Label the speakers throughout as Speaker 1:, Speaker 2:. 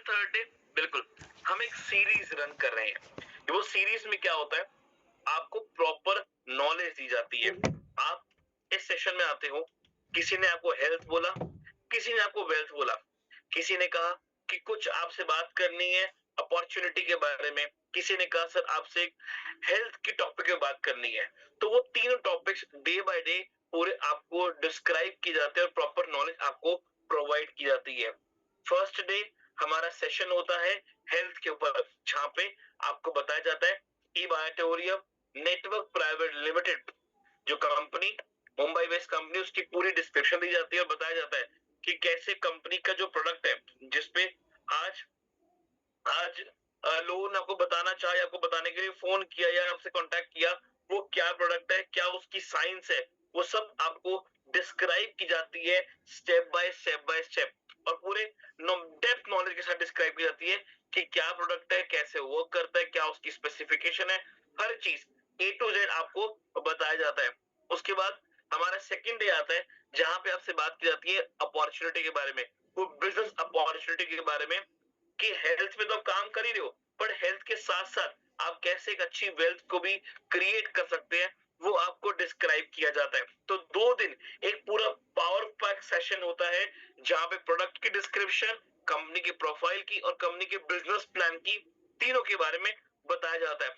Speaker 1: Third day, बिल्कुल हम एक सीरीज रन कर रहे हैं। वो सीरीज में क्या होता है, आपको प्रॉपर नॉलेज दी जाती है। आप इस सेशन में आते हो, किसी ने आपको हेल्थ बोला, किसी ने आपको वेल्थ बोला, किसी ने कहा कि कुछ आपसे बात करनी है अपॉर्चुनिटी के बारे में, किसी ने कहा सर आपसे हेल्थ की टॉपिक पे बात करनी है। तो वो तीनों टॉपिक्स डे बाय डे पूरे आपको डिस्क्राइब किए जाते हैं और प्रॉपर नॉलेज आपको प्रोवाइड की जाती है। फर्स्ट डे हमारा सेशन होता है हेल्थ के ऊपर, जहां पे आपको बताया जाता है ई बायोटेरियम नेटवर्क प्राइवेट लिमिटेड जो कंपनी, मुंबई बेस्ड कंपनी, उसकी पूरी डिस्क्रिप्शन दी जाती है और बताया जाता है कि कैसे कंपनी का जो प्रोडक्ट है, जिसपे आज आज लोगों ने आपको बताना चाहे, आपको बताने के लिए फोन किया या आपसे कांटेक्ट किया, वो क्या प्रोडक्ट है, क्या उसकी साइंस है, वो सब आपको डिस्क्राइब की जाती है step by step by step, और पूरे डेप्थ नॉलेज के साथ डिस्क्राइब की जाती है कि क्या प्रोडक्ट है, कैसे वर्क करता है, क्या उसकी स्पेसिफिकेशन है, हर चीज ए टू जेड आपको बताया जाता है। उसके बाद हमारा सेकंड डे आता है, जहां पे आपसे बात की जाती है अपॉर्चुनिटी के बारे में, वो बिजनेस अपॉर्चुनिटी के बारे में, कि हेल्थ में तो आप काम कर ही रहे हो, पर हेल्थ के साथ साथ आप कैसे एक अच्छी वेल्थ को भी क्रिएट कर सकते हैं, वो आपको डिस्क्राइब किया जाता है। तो 2 दिन एक पूरा पावर पैक सेशन होता है, जहां पे प्रोडक्ट की डिस्क्रिप्शन, कंपनी की प्रोफाइल की और कंपनी के बिजनेस प्लान की, तीनों के बारे में बताया जाता है।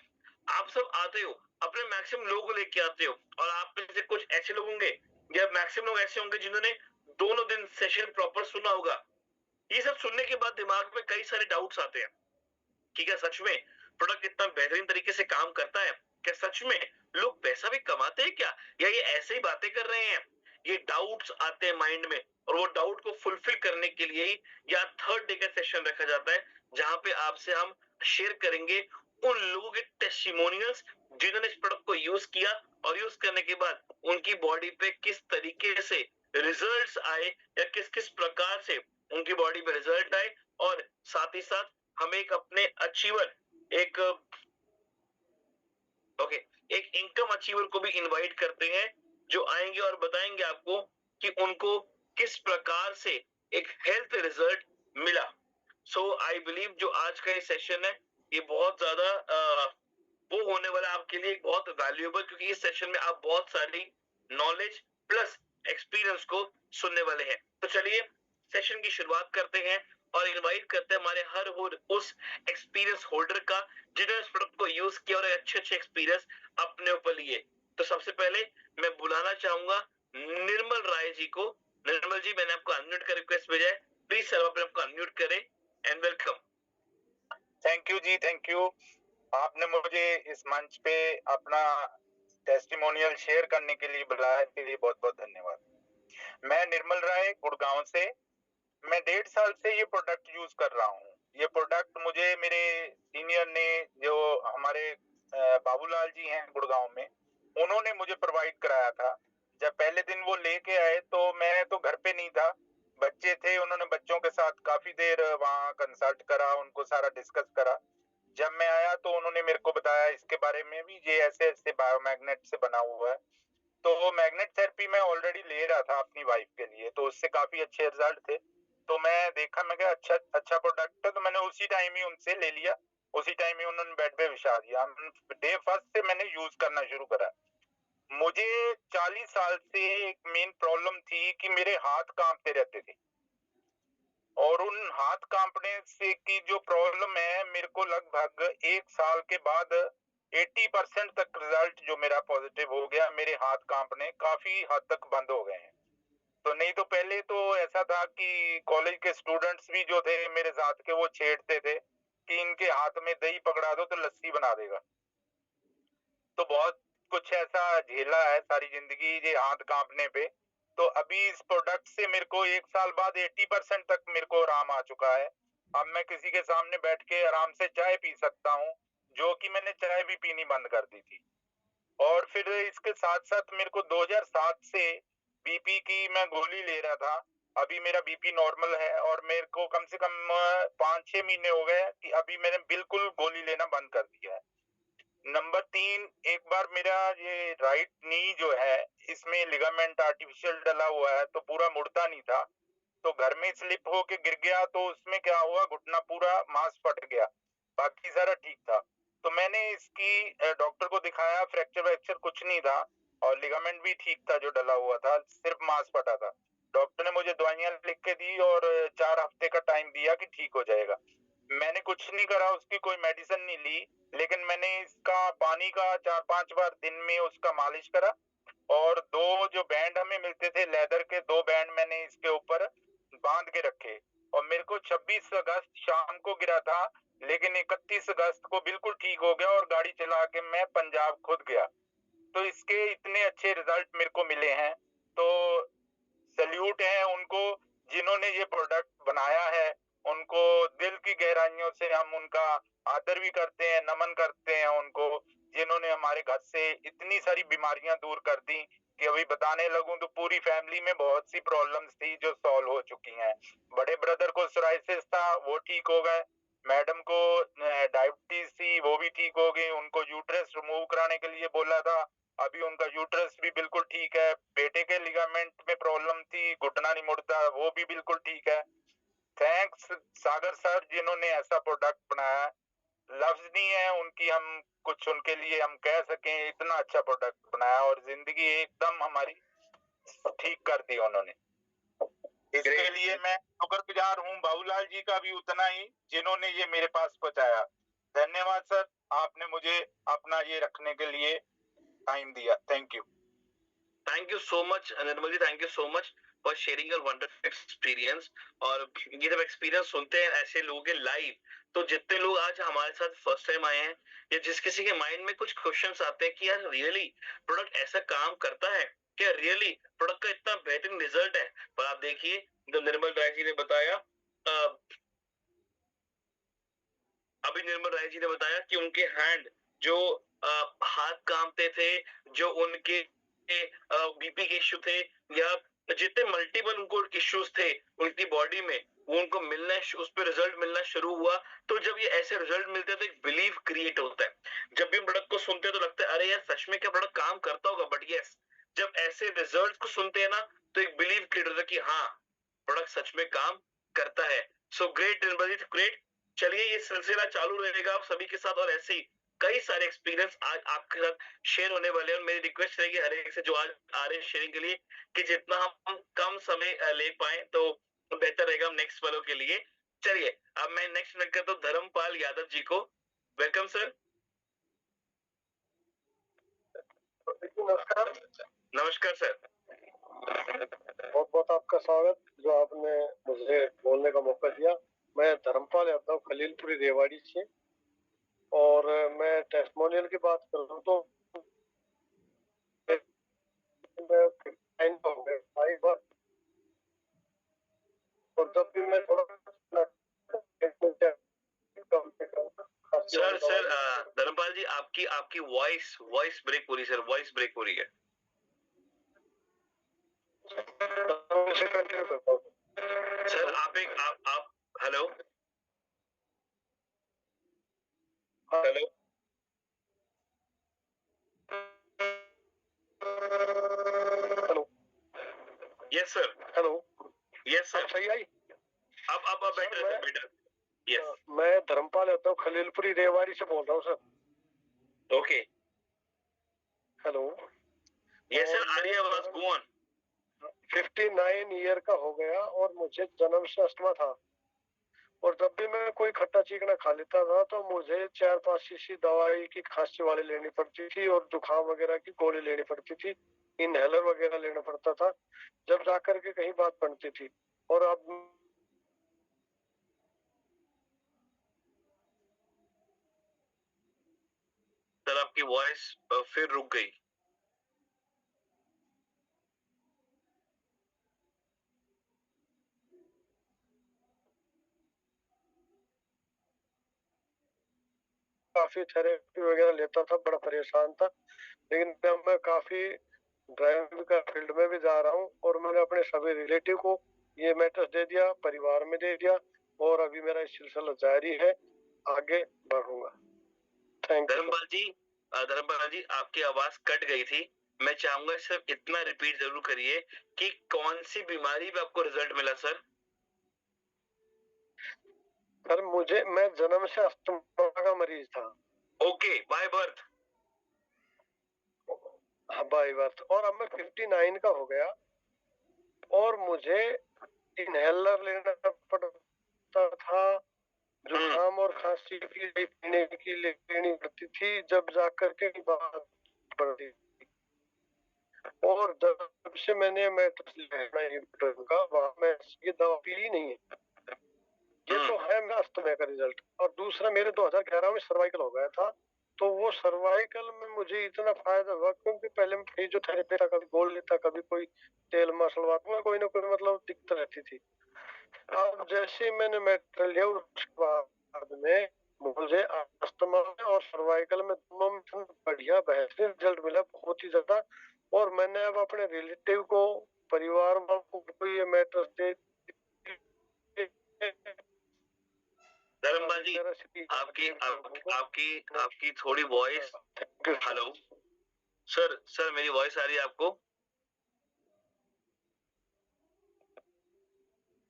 Speaker 1: आप सब आते हो, अपने मैक्सिमम लोगों को लेके आते हो, और आप में से कुछ ऐसे लोग होंगे या मैक्सिमम लोग ऐसे होंगे जिन्होंने दोनों दिन सेशन प्रॉपर सुना होगा। ये सब सुनने के बाद दिमाग में कई सारे डाउट्स आते हैं कि क्या सच में प्रोडक्ट इतना बेहतरीन तरीके से काम करता है, क्या सच में लोग पैसा भी कमाते हैं क्या, या ये ऐसे ही बातें कर रहे हैं। ये डाउट्स आते हैं माइंड में, और वो डाउट को फुलफिल करने के लिए ही या थर्ड डे का सेशन रखा जाता है, जहां पे आपसे हम शेयर करेंगे उन लोगों के टेस्टिमोनियल्स जिन्होंने इस प्रोडक्ट को यूज किया, और यूज करने के बाद उनकी बॉडी पे किस तरीके से रिजल्ट्स आए, या किस किस प्रकार से उनकी बॉडी पे रिजल्ट आए, और साथ ही साथ हम एक अपने अचीवर, एक ओके एक इनकम अचीवर को भी इनवाइट करते हैं, जो आएंगे और बताएंगे आपको कि उनको किस प्रकार से एक हेल्थ रिजल्ट मिला। सो आई बिलीव जो आज का ये सेशन है, ये बहुत ज्यादा वो होने वाला है आपके लिए बहुत वैल्यूएबल, क्योंकि इस सेशन में आप बहुत सारी नॉलेज प्लस एक्सपीरियंस को सुनने वाले हैं। तो चलिए सेशन की शुरुआत करते हैं और इनवाइट करते हैं हमारे हर उस एक्सपीरियंस होल्डर का जिन्होंने इस प्रोडक्ट को यूज किया और अच्छे अच्छे एक्सपीरियंस अपने ऊपर लिए। तो सबसे पहले मैं बुलाना चाहूंगा निर्मल राय जी को। निर्मल जी, मैंने आपको अनम्यूट का रिक्वेस्ट भेजा है, प्लीज सर अपने आपको अनम्यूट करें एंड वेलकम।
Speaker 2: थैंक यू जी, थैंक यू। आपने मुझे इस मंच पे अपना टेस्टिमोनियल शेयर करने के लिए बुलाया, के लिए बहुत बहुत धन्यवाद। मैं निर्मल राय, गुड़गांव से। मैं 1.5 साल से ये प्रोडक्ट यूज कर रहा हूँ। ये प्रोडक्ट मुझे मेरे सीनियर ने, जो हमारे बाबूलाल जी हैं गुड़गांव में, उन्होंने मुझे प्रोवाइड कराया था। जब पहले दिन वो लेके आए तो मैं तो घर पे नहीं था, बच्चे थे। उन्होंने बच्चों के साथ काफी देर वहाँ कंसल्ट करा, उनको सारा डिस्कस करा। जब मैं आया तो उन्होंने मेरे को बताया इसके बारे में भी, ये ऐसे ऐसे बायोमैग्नेट से बना हुआ है। तो वो मैग्नेट थेरेपी मैं ऑलरेडी ले रहा था अपनी वाइफ के लिए, तो उससे काफी अच्छे रिजल्ट थे। तो मैं देखा, मैं कहा अच्छा अच्छा प्रोडक्ट है, तो मैंने उसी टाइम ही उनसे ले लिया। उसी टाइम ही उन्होंने बेड पे बिछा दिया। डे फर्स्ट से मैंने यूज करना शुरू करा। मुझे 40 साल से एक मेन प्रॉब्लम थी कि मेरे हाथ कांपते रहते थे, और उन हाथ कांपने से की जो प्रॉब्लम है, मेरे को लगभग 1 साल के बाद 80% तक रिजल्ट जो मेरा पॉजिटिव हो गया। मेरे हाथ कांपने काफी हद तक बंद हो गए हैं। तो नहीं तो पहले तो ऐसा था कि कॉलेज के स्टूडेंट्स भी जो थे मेरे साथ के, वो छेड़ते थे कि इनके हाथ में दही पकड़ा दो तो लस्सी बना देगा। तो बहुत कुछ ऐसा झेला है सारी जिंदगी ये हाथ कांपने पे। तो अभी इस प्रोडक्ट से मेरे को 1 साल बाद 80% तक मेरे को आराम आ चुका है। अब मैं किसी के सामने बैठ के आराम से चाय पी सकता हूँ, जो कि मैंने चाय भी पीनी बंद कर दी थी। और फिर इसके साथ साथ मेरे को 2007 से बीपी की मैं गोली ले रहा था। अभी मेरा बीपी नॉर्मल है, और मेरे को कम से कम 5-6 महीने हो गए कि अभी मैंने बिल्कुल गोली लेना बंद कर दिया है। नंबर 3, एक बार मेरा ये राइट नी जो है, इसमें लिगामेंट आर्टिफिशियल डला हुआ है, तो पूरा मुड़ता नहीं था। तो घर में स्लिप होके गिर गया, तो उसमें क्या हुआ, घुटना पूरा मांस फट गया, बाकी सारा ठीक था। तो मैंने इसकी डॉक्टर को दिखाया, फ्रैक्चर वैक्चर कुछ नहीं था और लिगामेंट भी ठीक था जो डला हुआ था, सिर्फ मांस फटा था। डॉक्टर ने मुझे दवाइयां लिख के दी और 4 हफ्ते का टाइम दिया कि ठीक हो जाएगा। मैंने कुछ नहीं करा, उसकी कोई मेडिसिन नहीं ली, लेकिन मैंने इसका पानी का 4-5 बार दिन में उसका मालिश करा और 2 जो बैंड हमें मिलते थे लेदर के, 2 बैंड मैंने इसके ऊपर बांध के रखे और मेरे को 26 अगस्त शाम को गिरा था, लेकिन 31 अगस्त को बिल्कुल ठीक हो गया और गाड़ी चला के मैं पंजाब खुद गया। तो इसके इतने अच्छे रिजल्ट मेरे को मिले हैं, तो सैल्यूट है उनको जिन्होंने ये प्रोडक्ट बनाया है। उनको दिल की गहराइयों से हम उनका आदर भी करते हैं, नमन करते हैं उनको, जिन्होंने हमारे घर से इतनी सारी बीमारियां दूर कर दी कि अभी बताने लगूं तो पूरी फैमिली में बहुत सी प्रॉब्लम्स थी जो सॉल्व हो चुकी हैं। बड़े ब्रदर को सोराइसिस था, वो ठीक हो गए। मैडम को डायबिटीज थी, वो भी ठीक हो गई। उनको यूट्रस रिमूव कराने के लिए बोला था, अभी उनका यूट्रस भी बिल्कुल ठीक है। बेटे के लिगामेंट में प्रॉब्लम थी, घुटना नहीं मुड़ता, वो भी बिल्कुल ठीक है। थैंक्स सागर सर जिन्होंने ऐसा प्रोडक्ट बनाया, लफ्ज नहीं है उनकी हम कुछ उनके लिए हम कह सकें, इतना अच्छा प्रोडक्ट बनाया और जिंदगी एकदम हमारी ठीक कर दी उन्होंने। इसके लिए मैं शुक्रगुजार हूँ बाबूलाल जी का भी उतना ही, जिन्होंने ये मेरे पास पहुंचाया। धन्यवाद सर, आपने मुझे अपना ये रखने के लिए टाइम दिया। Thank
Speaker 1: you so much Nirmal ji, thank you so much for sharing your wonderful experience. और ये जब एक्सपीरियंस सुनते हैं ऐसे लोगों के लाइव, तो जितने लोग आज हमारे साथ फर्स्ट टाइम आए हैं या जिस किसी के माइंड में कुछ क्वेश्चंस आते हैं कि यार रियली प्रोडक्ट ऐसा काम करता है क्या, रियली प्रोडक्ट का इतना बेहतरीन रिजल्ट है। पर आप देखिए जो निर्मल राय जी ने बताया, अभी निर्मल राय जी ने बताया कि उनके हैंड जो हाथ कांपते थे, जो उनके बीपी के इश्यू थे या जितने मल्टीपल उनको इश्यूज थे उनकी बॉडी में, वो उनको मिलना, उस पर रिजल्ट मिलना शुरू हुआ। तो जब ये ऐसे रिजल्ट मिलते हैं तो एक बिलीव क्रिएट होता है। जब भी प्रोडक्ट को सुनते हैं तो लगता है अरे यार सच में क्या प्रोडक्ट काम करता होगा, बट यस जब ऐसे रिजल्ट को सुनते हैं ना तो एक बिलीव क्रिएट होता है कि हाँ प्रोडक्ट सच में काम करता है। सो ग्रेट निर्मल जी, ग्रेट। चलिए ये सिलसिला चालू रहेगा आप सभी के साथ और ऐसे ही कई सारे एक्सपीरियंस आज आपके साथ शेयर होने वाले हैं। और मेरी रिक्वेस्ट रहेगी हर एक से जो आज आ रहे हैं शेयरिंग के लिए कि जितना हम कम समय ले पाए तो बेहतर रहेगा नेक्स्ट वालों के लिए। चलिए अब मैं नेक्स्ट इनवाइट करता हूँ धर्मपाल यादव जी को। Welcome sir.
Speaker 3: नमस्कार।
Speaker 1: नमस्कार सर।
Speaker 3: बहुत बहुत आपका स्वागत जो आपने मुझे बोलने का मौका दिया। मैं धर्मपाल यादव खलीलपुरी रेवाड़ी से, और मैं टेस्टिमोनियल की बात कर रहा हूँ तो और जब भी मैं थोड़ा
Speaker 1: सर धर्मपाल जी आपकी वॉइस ब्रेक हो रही है सर, वॉइस ब्रेक हो रही है। सर आप hello hello
Speaker 3: hello
Speaker 1: yes sir.
Speaker 3: Hello
Speaker 1: yes sir.
Speaker 3: सही आई?
Speaker 1: अब बेटर। यस
Speaker 3: मैं धर्मपाल यादव खलीलपुरी रेवाड़ी से बोल रहा हूँ sir.
Speaker 1: Okay.
Speaker 3: Hello
Speaker 1: yes sir, आ रही है आवाज, गो ऑन।
Speaker 3: 59 ईयर का हो गया और मुझे जन्म से अस्थमा था, और जब भी मैं कोई खट्टा चीकना खा लेता था तो मुझे 4-5 शीशी दवाई की खांसी वाली लेनी पड़ती थी और जुकाम वगैरह की गोली लेनी पड़ती थी, इनहेलर वगैरह लेना पड़ता था, जब जाकर के कहीं बात बनती थी। और अब
Speaker 1: सर आपकी वॉइस फिर रुक गई।
Speaker 3: काफी थेरेपी वगैरह लेता था, बड़ा परेशान था, लेकिन अब मैं काफी ड्राइविंग का फील्ड में भी जा रहा हूँ और मैंने अपने सभी रिलेटिव को ये मैसेज दे दिया, परिवार में दे दिया, और अभी मेरा ये सिलसिला जारी है, आगे बढ़ूंगा। Thank you.
Speaker 1: धर्मपाल जी आपकी आवाज कट गई थी, मैं चाहूंगा सिर्फ इतना रिपीट जरूर करिए कि कौन सी बीमारी पे आपको रिजल्ट मिला सर,
Speaker 3: सर मैं जन्म से अस्थमा का मरीज था।
Speaker 1: Okay, by birth.
Speaker 3: हाँ, बाई बर्थ। और अब मैं 59 का हो गया और मुझे इनहेलर लेना पड़ता था, जुकाम और खांसी की पीने की लेनी पड़ती थी, जब जाकर के बात पड़ती थी। और जब से मैंने मैट्रिक्स लेना का, वहां मैं ये दवा पी ही नहीं है। ये तो है मेरा अस्थमा का रिजल्ट। और दूसरा, मेरे 2011 में सर्वाइकल हो गया था, तो वो सर्वाइकल में मुझे इतना फायदा हुआ क्योंकि पहले मैं फिजियोथेरेपी था, कभी गोल लेता, कभी कोई तेल मसल बात में कोई ना कोई मतलब दिक्कत रहती थी। अब जैसे मैंने मेट्रो लिया उसके बाद में मुझे अस्थमा और सर्वाइकल में दोनों में इतना बढ़िया बेहतरीन रिजल्ट मिला, बहुत ही ज्यादा। और मैंने अब अपने रिलेटिव को, परिवार वालों को ये मैट्रेस दे
Speaker 1: धर्मपाल जी, आपकी थोड़ी वॉइस। हेलो सर, मेरी वॉइस आ रही है आपको?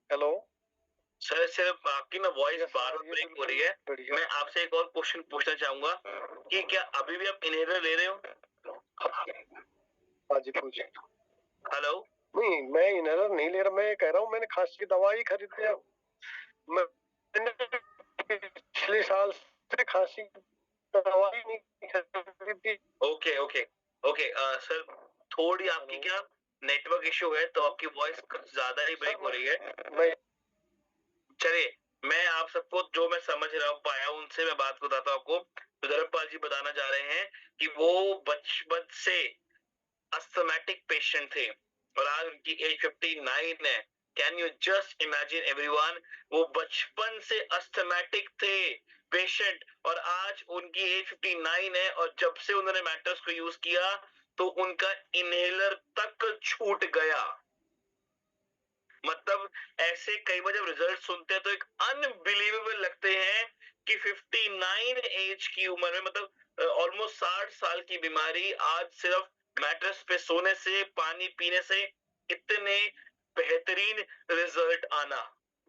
Speaker 3: हेलो
Speaker 1: सर, सिर्फ आपकी ना वॉइस बार ब्रेक हो रही है। मैं आपसे एक और क्वेश्चन पूछना चाहूंगा कि क्या अभी भी आप इनहेलर ले रहे हो?
Speaker 3: हाँ जी, पूछिए।
Speaker 1: हेलो।
Speaker 3: नहीं, मैं इनहेलर नहीं ले रहा। मैं कह रहा हूँ मैंने खांसी की दवाई खरीद लिया। मैंने पिछले साल से खांसी की दवाई नहीं खरीदी।
Speaker 1: ओके ओके ओके सर, थोड़ी आपकी क्या नेटवर्क इशू है, तो आपकी वॉइस कुछ ज्यादा ही ब्रेक हो रही है। चलिए, मैं आप सबको जो मैं समझ रहा हूँ पाया उनसे मैं बात बताता हूँ आपको। तो धर्मपाल जी बताना चाह रहे हैं कि वो बचपन से अस्थमैटिक पेशेंट थे और आज उनकी एज 59 है। Can you just imagine everyone, वो बचपन से अस्थमैटिक थे पेशेंट और आज उनकी एज 59 है और जब से उन्होंने मैट्रेस को यूज किया तो उनका इनहेलर तक छूट गया। मतलब ऐसे कई बार जब रिजल्ट सुनते हैं तो एक अनबिलीवेबल लगते हैं कि 59 एज की उम्र में, मतलब ऑलमोस्ट 60 साल की बीमारी, आज सिर्फ मैट्रेस पे सोने से, पानी पीने से इतने बेहतरीन रिजल्ट आना,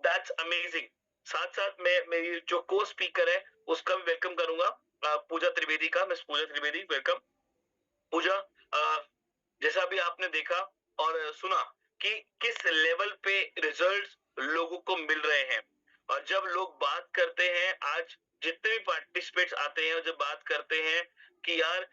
Speaker 1: दैट्स अमेजिंग। साथ साथ मैं मेरी जो को स्पीकर है उसका भी वेलकम करूंगा, पूजा त्रिवेदी का। मिस पूजा त्रिवेदी, वेलकम। पूजा, जैसा अभी आपने देखा और सुना कि किस लेवल पे रिजल्ट्स लोगों को मिल रहे हैं, और जब लोग बात करते हैं, आज जितने भी पार्टिसिपेट्स आते हैं और जब बात करते हैं कि यार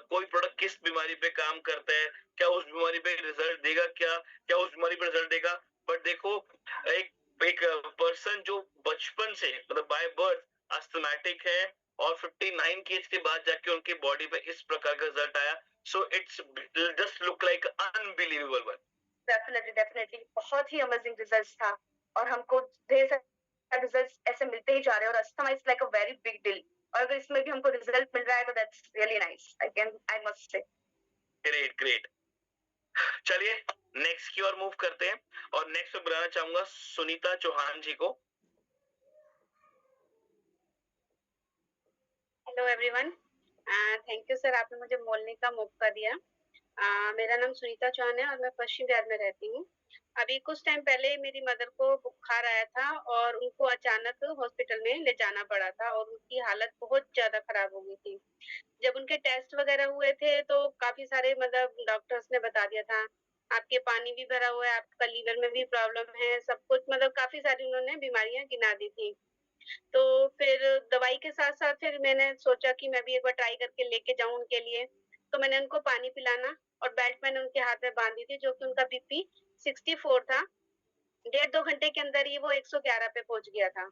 Speaker 1: कोई प्रोडक्ट किस बीमारी पे काम करता है, क्या उस बीमारी पे रिजल्ट देगा, क्या उस बीमारी पे रिजल्ट देगा। बट देखो, एक एक पर्सन जो बचपन से, मतलब बाय बर्थ अस्थमैटिक है और 59 की एज के बाद जाके उनकी बॉडी पे इस प्रकार का रिजल्ट आया, so it's just look like unbelievable one.
Speaker 4: Definitely बहुत ही अमेजिंग रिजल्ट्स था और हमको ढेर सारे रिजल्ट्स ऐसे मिलते ही जा रहे हैं और asthma is like a very big deal, और अगर इसमें भी हमको रिजल्ट मिल रहा है तो that's really nice, I must say.
Speaker 1: Great great. चलिए नेक्स्ट की ओर मूव करते हैं और नेक्स्ट में बुलाना चाहूंगा सुनीता चौहान जी को।
Speaker 5: Hello everyone, thank you sir, आपने मुझे बोलने का मौका दिया। मेरा नाम सुनीता चौहान है और मैं पश्चिम बिहार में रहती हूँ। अभी कुछ टाइम पहले मेरी मदर को बुखार आया था और उनको अचानक हॉस्पिटल में ले जाना पड़ा था और उनकी हालत बहुत ज्यादा खराब हो गई थी। जब उनके टेस्ट वगैरह हुए थे तो काफी सारे मतलब डॉक्टर्स ने बता दिया था आपके पानी भी भरा हुआ है, आपका लीवर में भी प्रॉब्लम है, सब कुछ मतलब काफी सारी उन्होंने बीमारियां गिना दी थी। तो फिर दवाई के साथ-साथ फिर मैंने सोचा कि मैं भी एक बार ट्राई करके लेके जाऊँ उनके लिए। तो मैंने उनको पानी पिलाना और बेल्ट मैंने उनके हाथ में बाँधी थी, जो कि उनका बीपी 64 था। डेढ़ 2 घंटे के अंदर ही वो 111 पे पहुँच गया था।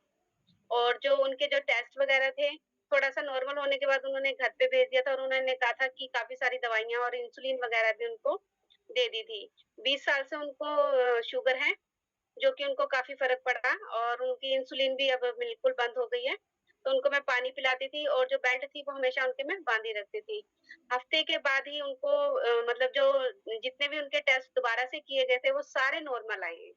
Speaker 5: और जो उनके जो टेस्ट वगैरह थे, थोड़ा-सा नॉर्मल होने के बाद उन्होंने घर पे भेज दिया था और उन्होंने कहा था कि काफ़ी सारी दवाइयाँ और इंसुलिन वगैरह भी उनको दे दी थी। 20 साल से उनको शुगर है, जो कि उनको काफ़ी फ़र्क पड़ा और उनकी इंसुलिन भी अब बिल्कुल बंद हो गई है। तो उनको मैं पानी पिलाती थी और जो बेल्ट थी वो हमेशा उनके मैं बाँधी रखती थी। हफ्ते के बाद ही उनको मतलब जो जितने भी उनके टेस्ट दोबारा से किए गए थे वो सारे नॉर्मल आए हैं।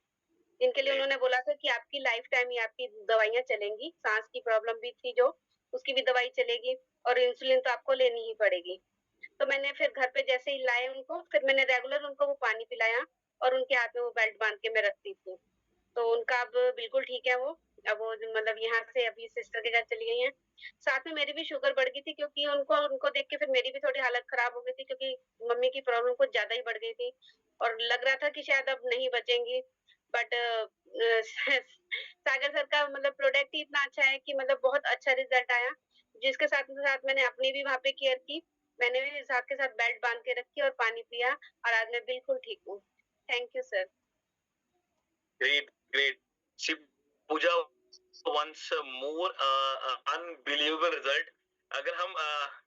Speaker 5: इनके लिए उन्होंने बोला था कि आपकी लाइफ टाइम ही आपकी दवाइयाँ चलेंगी, साँस की प्रॉब्लम भी थी जो, उसकी भी दवाई चलेगी और इंसुलिन तो आपको लेनी ही पड़ेगी। तो मैंने फिर घर पे जैसे ही लाए उनको, फिर मैंने रेगुलर उनको वो पानी पिलाया और उनके हाथ में वो बेल्ट बाँध के मैं रखती थी। तो उनका अब बिल्कुल ठीक है वो, अब वो मतलब यहाँ से अभी सिस्टर के घर चली गई हैं। साथ में मेरी भी शुगर बढ़ गई थी क्योंकि उनको देख के फिर मेरी भी थोड़ी हालत खराब हो गई थी क्योंकि मम्मी की प्रॉब्लम कुछ ज़्यादा ही बढ़ गई थी और लग रहा था कि शायद अब नहीं बचेंगी। बट सागर सर का मतलब प्रोडक्ट ही इतना अच्छा है कि मतलब बहुत अच्छा रिज़ल्ट आया, जिसके साथ मैंने अपनी भी वहाँ पे केयर की। मैंने भी साथ के साथ बेल्ट बाँध के रखी और पानी पिया और आज मैं बिल्कुल ठीक हूँ। Thank you sir.
Speaker 1: Great, great. See Pooja once more unbelievable result. अगर हम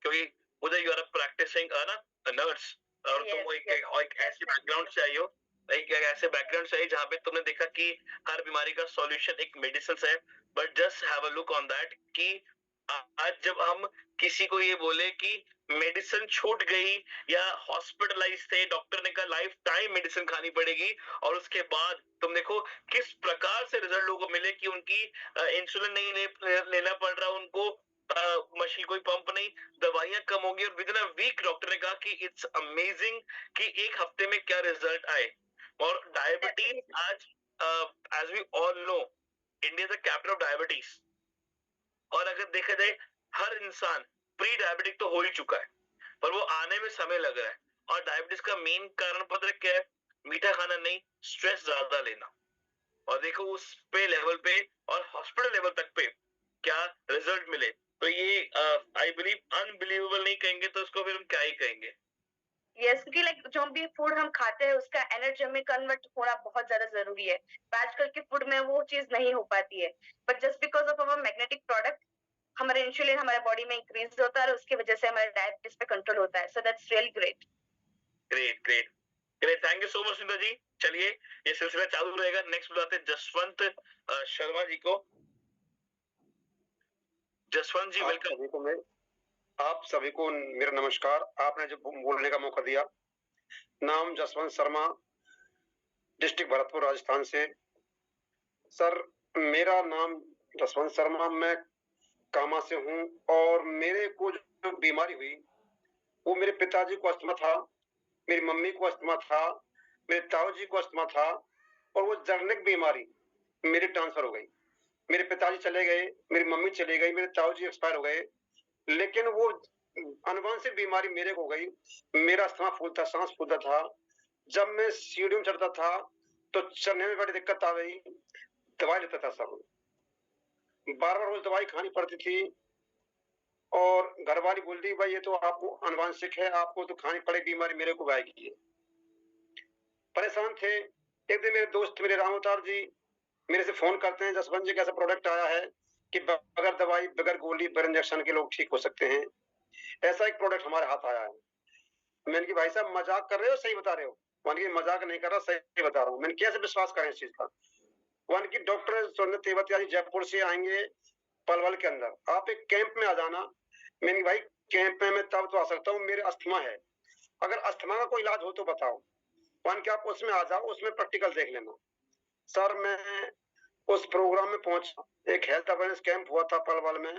Speaker 1: क्योंकि पूजा यू आर प्रैक्टिसिंग ना नर्स और तुम एक ऐसे बैकग्राउंड से आई हो, एक ऐसे बैकग्राउंड से आई जहाँ पे तुमने देखा कि हर बीमारी का सॉल्यूशन एक मेडिसिन है। But just have a look on that कि आज जब हम किसी को ये बोले कि मेडिसिन छूट गई या हॉस्पिटलाइज थे, डॉक्टर ने कहा लाइफ टाइम मेडिसिन खानी पड़ेगी, और उसके बाद तुम देखो किस प्रकार से रिजल्ट लोगों को मिले कि उनकी इंसुलिन नहीं लेना पड़ रहा उनको, मशीन कोई पंप नहीं, दवाइयां कम होगी, और within a week doctor ने कहा कि इट्स अमेजिंग कि एक हफ्ते में क्या रिजल्ट आए। और डायबिटीज आज as we all know India is the capital of diabetes, और अगर देखा जाए हर इंसान प्री डायबिटिक तो हो ही चुका है, पर वो आने में समय लग रहा है। और डायबिटीज का मेन कारण पता है क्या है? मीठा खाना नहीं, स्ट्रेस ज्यादा लेना। और देखो उस पे लेवल पे और हॉस्पिटल लेवल तक पे क्या रिजल्ट मिले, तो ये आई बिलीव अनबिलीवेबल नहीं कहेंगे तो उसको फिर हम क्या ही कहेंगे।
Speaker 4: यस, क्योंकि लाइक जो भी फूड हम खाते हैं उसका एनर्जी में कन्वर्ट होना बहुत ज्यादा जरूरी है। आजकल के फूड में वो चीज नहीं हो पाती है, but just because of our magnetic product हमारे इंसुलिन हमारे बॉडी में इंक्रीज होता है और उसकी वजह से हमारे डायबिटीज पे कंट्रोल होता है। So that's really great.
Speaker 1: Great great great, thank you so much सुंदर जी। चलिए ये सिलसिला चालू रहेगा। नेक्स्ट बुलाते हैं जसवंत शर्मा जी को। जसवंत जी वेलकम।
Speaker 6: आप सभी को मेरा नमस्कार। आपने जो बोलने का मौका दिया। नाम जसवंत शर्मा, डिस्ट्रिक्ट भरतपुर, राजस्थान से। सर मेरा नाम जसवंत शर्मा, मैं कामा से हूँ, और मेरे को जो बीमारी हुई वो मेरे पिताजी को अस्थमा था, मेरी मम्मी को अस्थमा था, मेरे ताऊ जी को अस्थमा था, और वो जर्निक बीमारी मेरी ट्रांसफर हो गई। मेरे पिताजी चले गए, मेरी मम्मी चली गई, मेरे ताऊ जी एक्सपायर हो गए, लेकिन वो अनुवांशिक बीमारी मेरे को हो गई। मेरा अस्थमा फूलता, सांस फूलता था। जब मैं सीढ़ियों में चढ़ता था तो चलने में बड़ी दिक्कत आ गई। दवाई लेता था सब, बार बार रोज दवाई खानी पड़ती थी, और घर वाली बोलती भाई ये तो आपको अनुवांशिक है, आपको तो खानी पड़ेगी, बीमारी मेरे को आएगी। परेशान थे। एक दिन मेरे दोस्त, मेरे राम अवतार जी मेरे से फोन करते हैं, जसवंत जी कैसा प्रोडक्ट आया है कि बगैर दवाई, बगैर गोली, बगैर इंजेक्शन के लोग ठीक हो सकते हैं। ऐसा एक प्रोडक्ट हमारे हाथ आया है। मैंने कि भाई साहब मजाक कर रहे हो, सही बता रहे हो? वन की मजाक नहीं कर रहा, सही बता रहा हूँ। मैंने कैसे विश्वास करें इस चीज का? वन की डॉक्टर सुनील तेवतिया जी जयपुर से आएंगे पलवल के अंदर, आप एक कैंप में आ जाना। मैंने भाई कैंप में मैं तब तो आ सकता हूँ, मेरे अस्थमा है, अगर अस्थमा का कोई इलाज हो तो बताओ। वन के आप उसमें आ जाओ, उसमें प्रैक्टिकल देख लेना। सर मैं उस प्रोग्राम में पहुंचा, एक हेल्थ अवेयरनेस कैंप हुआ था पलवल में,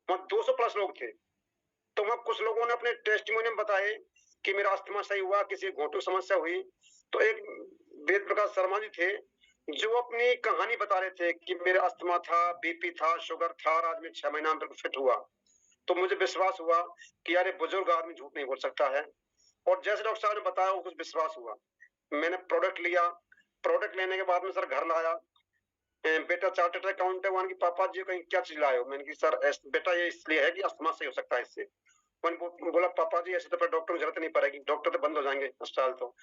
Speaker 6: वहां 200 प्लस लोग थे। तो वहां कुछ लोगों ने अपने टेस्टिमोनियम बताए कि मेरा अस्थमा सही हुआ, किसी घोटू समस्या हुई। तो एक वेद प्रकाश शर्मा जी थे जो अपनी कहानी बता रहे थे कि मेरा अस्थमा था, बीपी था, शुगर था, और आज मैं 6 महीना में फिट हुआ। तो मुझे विश्वास हुआ कि यार बुजुर्ग आदमी झूठ नहीं बोल सकता है, और जैसे डॉक्टर साहब ने बताया वो कुछ विश्वास हुआ। मैंने प्रोडक्ट लिया, प्रोडक्ट लेने के बाद में सर घर लाया। बेटा चार्टर्ड अकाउंट है, वन की पापा जी कहीं क्या चीज लाए हो? मैंने की सर बेटा ये इसलिए है कि अस्थमा सही हो सकता है इससे। बोला पापा जी ऐसे तो फिर डॉक्टर की जरूरत नहीं पड़ेगी, डॉक्टर तो बंद हो जाएंगे अस्पताल। तो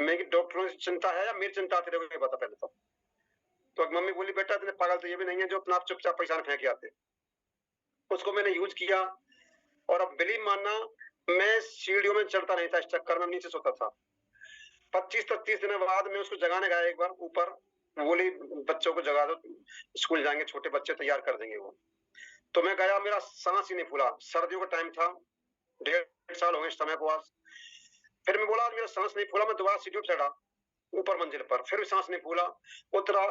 Speaker 6: मैं कि डॉक्टरों की चिंता है या मेरी चिंता आती रहेगी, बता पहले तो मम्मी बोली बेटा इतने पागल तो ये भी नहीं है जो अपना आप चुपचाप पैसा फेंक आते। उसको मैंने यूज किया, और अब बिलीव मानना मैं सीढ़ियों में चढ़ता नहीं था, इस चक्कर में नीचे सोता था। 25 से 30 दिन बाद मैं उसको जगाने गया एक बार ऊपर, बोली बच्चों को जगा दो, स्कूल जाएंगे, छोटे बच्चे तैयार कर देंगे वो। तो मैं गया, मेरा सांस ही नहीं फूला। सर्दियों का टाइम था, 1.5 साल हो गए इस समय को आज। फिर मैं बोला मेरा सांस नहीं फूला, मैं दोबारा सीढ़ी पर चढ़ा ऊपर मंजिल पर, फिर भी सांस नहीं फूला। उतरा,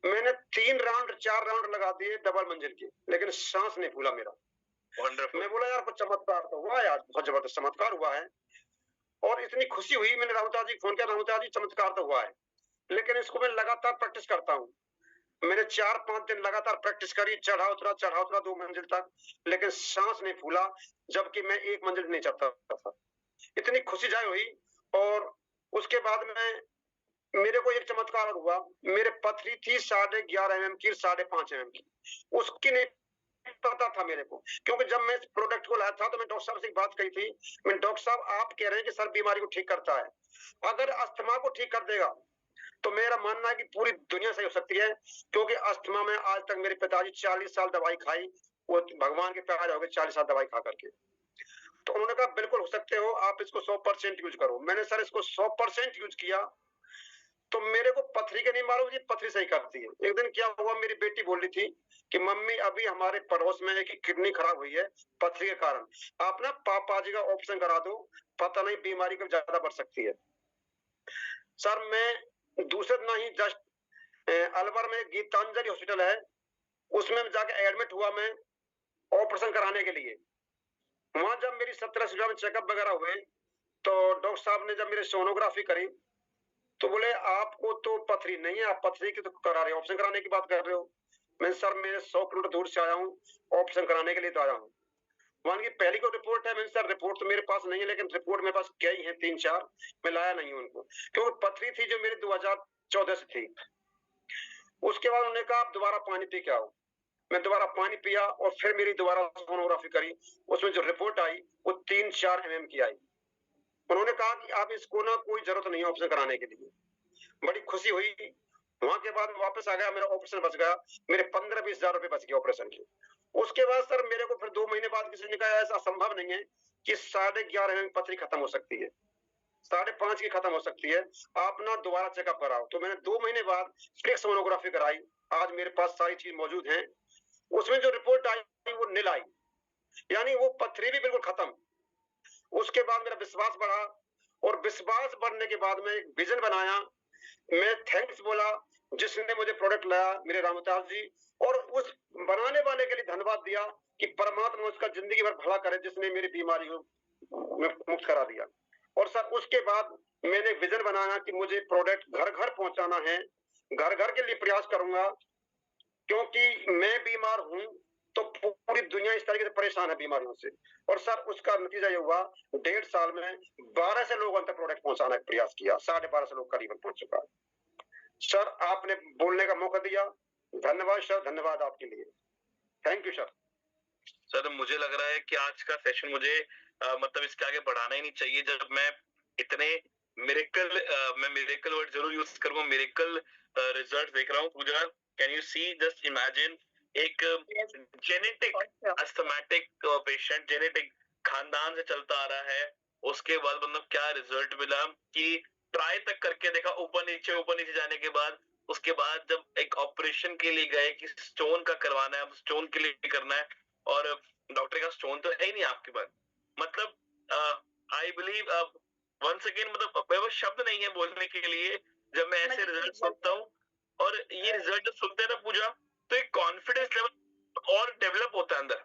Speaker 6: मैंने 3 राउंड 4 राउंड लगा दिए डबल मंजिल के, लेकिन सांस नहीं फूला मेरा। मैं बोला यार कुछ चमत्कार तो हुआ है आज, बहुत जबरदस्त चमत्कार हुआ है। और इतनी खुशी हुई, मैंने रामता जी फोन किया, रामता जी चमत्कार तो हुआ है, लेकिन इसको मैं लगातार प्रैक्टिस करता हूँ। मैंने 4-5 दिन लगातार प्रैक्टिस करी, चढ़ा उतरा 2 मंजिल तक, लेकिन सांस नहीं फूला, जबकि मैं 1 मंजिल नहीं चढ़ता था। इतनी खुशी जाहिर हुई। और उसके बाद में मेरे को एक चमत्कार हुआ। मेरे पथरी थी 11.5 mm की, 5.5 mm की, उसकी नहीं पता था मेरे को, क्योंकि जब मैं इस प्रोडक्ट को लाया था तो मैं डॉक्टर साहब से एक बात कही थी, मैं डॉक्टर साहब आप कह रहे हैं कि सर बीमारी को ठीक करता है, अगर अस्थमा को ठीक कर देगा तो मेरा मानना है कि पूरी दुनिया सही हो सकती है, क्योंकि अस्थमा में आज तक मेरे पिताजी 40 साल दवाई खाई, वो भगवान के प्यारे हो गए 40 साल दवाई खा करके। तो उन्होंने कहा बिल्कुल हो सकते हो, आप इसको 100% यूज करो। मैंने सर इसको 100% यूज किया, तो मेरे को पथरी के नहीं मालूम जी, पथरी सही करती है। एक दिन क्या हुआ, मेरी बेटी बोल रही थी कि मम्मी अभी हमारे पड़ोस में एक किडनी खराब हुई है पथरी के कारण, आप ना पापा जी का ऑपरेशन करा दो, पता नहीं बीमारी कब ज्यादा बढ़ सकती है। सर मैं दूसरे दिन ही जस्ट अलवर में गीतांजलि हॉस्पिटल है, उसमें जाके एडमिट हुआ मैं ऑपरेशन कराने के लिए। वहां जब मेरी 17 में चेकअप वगैरह हुए, तो डॉक्टर साहब ने जब मेरी सोनोग्राफी करी तो बोले आपको तो पथरी नहीं है, आप पथरी की तो करा रहे हो, ऑपरेशन कराने की बात कर रहे हो। मैं सर मैं 100 किलोमीटर दूर से आया हूँ, ऑपरेशन कराने के लिए तो आया हूँ। वहां की पहली को रिपोर्ट है, मैंने सर रिपोर्ट तो मेरे पास नहीं है, लेकिन रिपोर्ट मेरे पास कई है 3-4, मैं लाया नहीं हूँ उनको, क्योंकि पथरी थी जो मेरी 2014 से थी। उसके बाद उन्होंने कहा आप दोबारा पानी पी के आओ। मैं दोबारा पानी पिया और फिर मेरी दोबारा सोनोग्राफी करी, उसमें जो रिपोर्ट आई वो 3-4 mm की आई। उन्होंने कहा कि आप इसको ना कोई जरूरत नहीं है ऑपरेशन कराने के लिए। बड़ी खुशी हुई। वहां के बाद वापस आ गया, मेरा ऑपरेशन बच गया, मेरे 15-20 हजार रुपए बच गए ऑपरेशन के। उसके बाद सर मेरे को फिर 2 महीने बाद किसी ने कहा ऐसा संभव नहीं है कि 11.5 mm पथरी खत्म हो सकती है, 5.5 की खत्म हो सकती है, आप ना दोबारा चेकअप कराओ। तो मैंने 2 महीने बाद फिर सोनोग्राफी कराई, आज मेरे पास सारी चीज मौजूद है। उसमें जो रिपोर्ट आई वो नील आई, यानी वो पथरी भी बिल्कुल खत्म। उसके बाद मेरा विश्वास बढ़ा, और विश्वास बढ़ने के बाद में एक विजन बनाया। मैं थैंक्स बोला जिसने मुझे प्रोडक्ट लाया, मेरे रामदास जी, और उस बनाने वाले के लिए धन्यवाद दिया कि परमात्मा उसका जिंदगी भर भला करे जिसने मेरी बीमारी को मुक्त करा दिया। और सर उसके बाद मैंने विजन बनाया कि मुझे प्रोडक्ट घर घर पहुंचाना है, घर घर के लिए प्रयास करूंगा, क्योंकि मैं बीमार हूं तो पूरी दुनिया इस तरीके से परेशान है बीमारियों से। और सर उसका नतीजा ये हुआ, 1.5 साल में 12 से लोगों तक प्रोडक्ट पहुंचाने का प्रयास किया, 12.5 से लोग करीबन पहुंच चुका है। सर आपने बोलने का मौका दिया, धन्यवाद सर, धन्यवाद आपके लिए, थैंक यू सर।
Speaker 1: सर मुझे लग रहा है कि आज का सेशन मुझे मतलब इसके आगे बढ़ाना ही नहीं चाहिए। जब मैं इतने मैं मिरेकल वर्ड जरूर यूज करूंगा, मिरेकल रिजल्ट देख रहा हूँ। Pooja, can you see, just imagine एक जेनेटिक अस्थमैटिक पेशेंट, जेनेटिक खानदान से चलता आ रहा है, उसके बाद मतलब क्या रिजल्ट मिला कि ट्राई तक करके देखा, ऊपर नीचे जाने के बाद, उसके बाद जब एक ऑपरेशन के लिए गए कि स्टोन का करवाना है, स्टोन के लिए करना है, और डॉक्टर का स्टोन तो है ही नहीं आपके पास। मतलब आई बिलीव वंस अगेन, मतलब मेरे पास शब्द नहीं है बोलने के लिए जब मैं ऐसे रिजल्ट सुनता हूँ। और ये रिजल्ट सुनते हैं ना पूजा, तो एक कॉन्फिडेंस लेवल और डेवलप होता है अंदर,